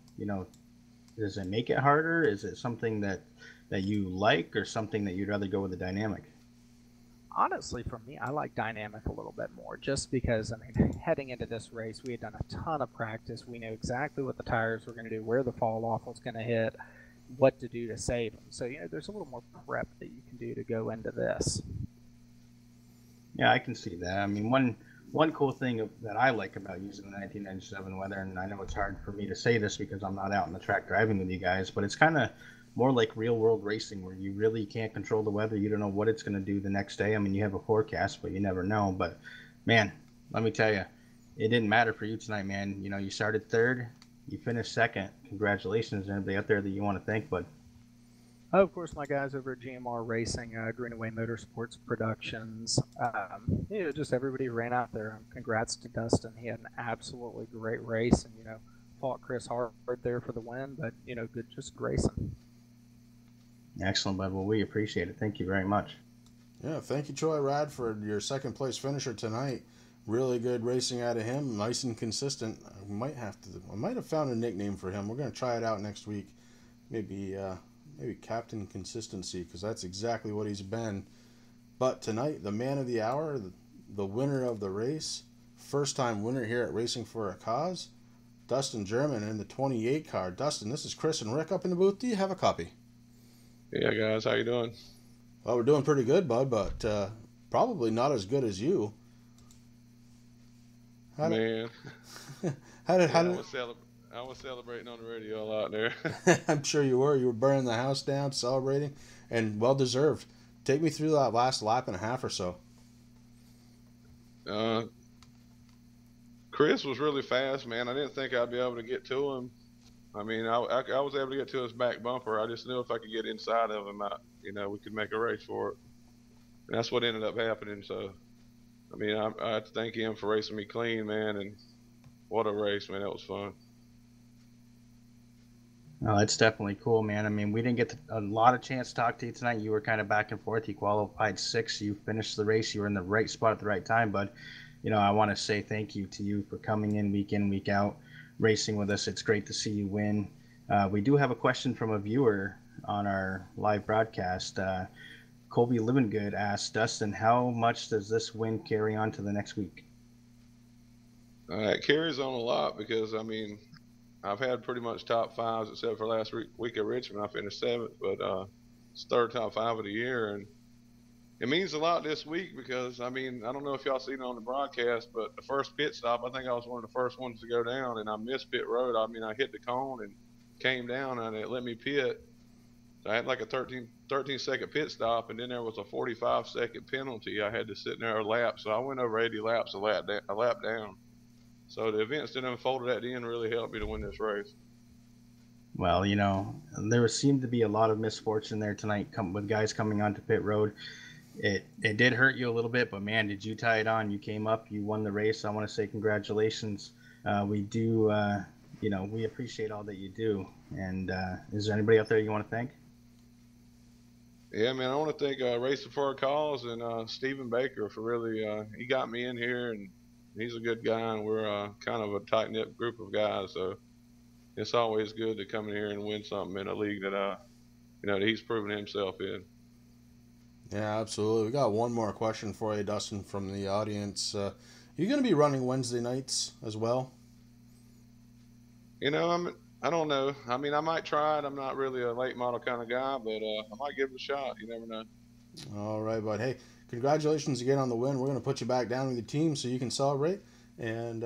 Does it make it harder? Is it something that you like, or something that you'd rather go with the dynamic? Honestly, for me, I like dynamic a little bit more, just because, heading into this race, we had done a ton of practice. We knew exactly what the tires were going to do, where the fall off was going to hit, what to do to save them. So, there's a little more prep that you can do to go into this. Yeah, I can see that. I mean, one cool thing that I like about using the 1997 weather, and I know it's hard for me to say this because I'm not out on the track driving with you guys, but it's kind of more like real world racing where you really can't control the weather. You don't know what it's going to do the next day. I mean, you have a forecast, but you never know. But man, let me tell you, it didn't matter for you tonight, man. You started third, you finished second. Congratulations to anybody out there that you want to thank, bud. Of course, my guys over at GMR Racing, Greenaway Motorsports Productions, just everybody ran out there. Congrats to Dustin. He had an absolutely great race, and fought Chris hard there for the win, but good, just racing. Excellent, bud. Well, we appreciate it. Thank you very much. Yeah, thank you, Troy Radford, your second place finisher tonight. Really good racing out of him, nice and consistent. I might have found a nickname for him. We're going to try it out next week. Maybe Captain Consistency, because that's exactly what he's been. But tonight, the man of the hour, the winner of the race, first-time winner here at Racing for a Cause, Dustin German in the 28 car. Dustin, this is Chris and Rick up in the booth. Do you have a copy? Yeah, guys, how you doing? Well, we're doing pretty good, bud, but probably not as good as you. Man. I was celebrating on the radio a lot there. I'm sure you were. You were burning the house down, celebrating, and well-deserved. Take me through that last lap and a half or so. Chris was really fast, man. I didn't think I'd be able to get to him. I was able to get to his back bumper. I just knew if I could get inside of him, we could make a race for it. And that's what ended up happening. So, I have to thank him for racing me clean, man. And what a race, man. That was fun. Oh, it's definitely cool, man. I mean, we didn't get a lot of chance to talk to you tonight. You were kind of back and forth. You qualified 6th. You finished the race. You were in the right spot at the right time. But, I want to say thank you to you for coming in, week out, racing with us. It's great to see you win. We do have a question from a viewer on our live broadcast. Colby Livingood asked, Dustin, how much does this win carry on to the next week? It carries on a lot because, I've had pretty much top 5s except for last week at Richmond. I finished 7th, but it's third top 5 of the year, and it means a lot this week because, I mean, I don't know if y'all seen it on the broadcast, but the first pit stop, I think I was one of the first ones to go down, and I missed pit road. I mean, I hit the cone and came down, and it let me pit. So I had like a 13-second pit stop, and then there was a 45-second penalty. I had to sit there a lap, so I went over 80 laps a lap down. So the events that unfolded at the end really helped me to win this race. Well, you know, there seemed to be a lot of misfortune there tonight with guys coming onto pit road. It did hurt you a little bit, but man, did you tie it on? You came up, you won the race. I want to say congratulations. We do, you know, we appreciate all that you do. And is there anybody out there you want to thank? Yeah, man, I want to thank Racing for a Cause and Stephen Baker for really, he got me in here, and he's a good guy, and we're kind of a tight-knit group of guys. So it's always good to come in here and win something in a league that, you know, that he's proven himself in. Yeah, absolutely. We got one more question for you, Dustin, from the audience. You going to be running Wednesday nights as well? You know, I don't know. I mean, I might try it. I'm not really a late model kind of guy, but I might give it a shot. You never know. All right, bud. Hey, congratulations again on the win. We're going to put you back down with the team so you can celebrate, and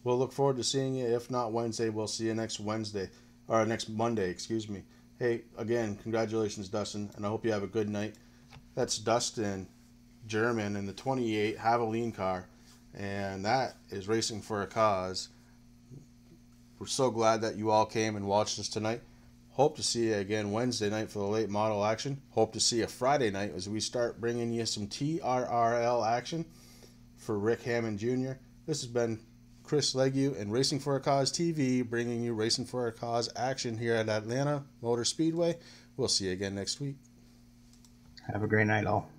we'll look forward to seeing you. If not Wednesday, we'll see you next Wednesday, or next Monday, excuse me. Hey, again, congratulations, Dustin, and I hope you have a good night. That's Dustin German in the 28 Haviline car, and that is Racing for a Cause. We're so glad that you all came and watched us tonight. Hope to see you again Wednesday night for the late model action. Hope to see you Friday night as we start bringing you some TRRL action for Rick Hammond Jr. This has been Chris Legue and Racing for a Cause TV, bringing you Racing for a Cause action here at Atlanta Motor Speedway. We'll see you again next week. Have a great night, all.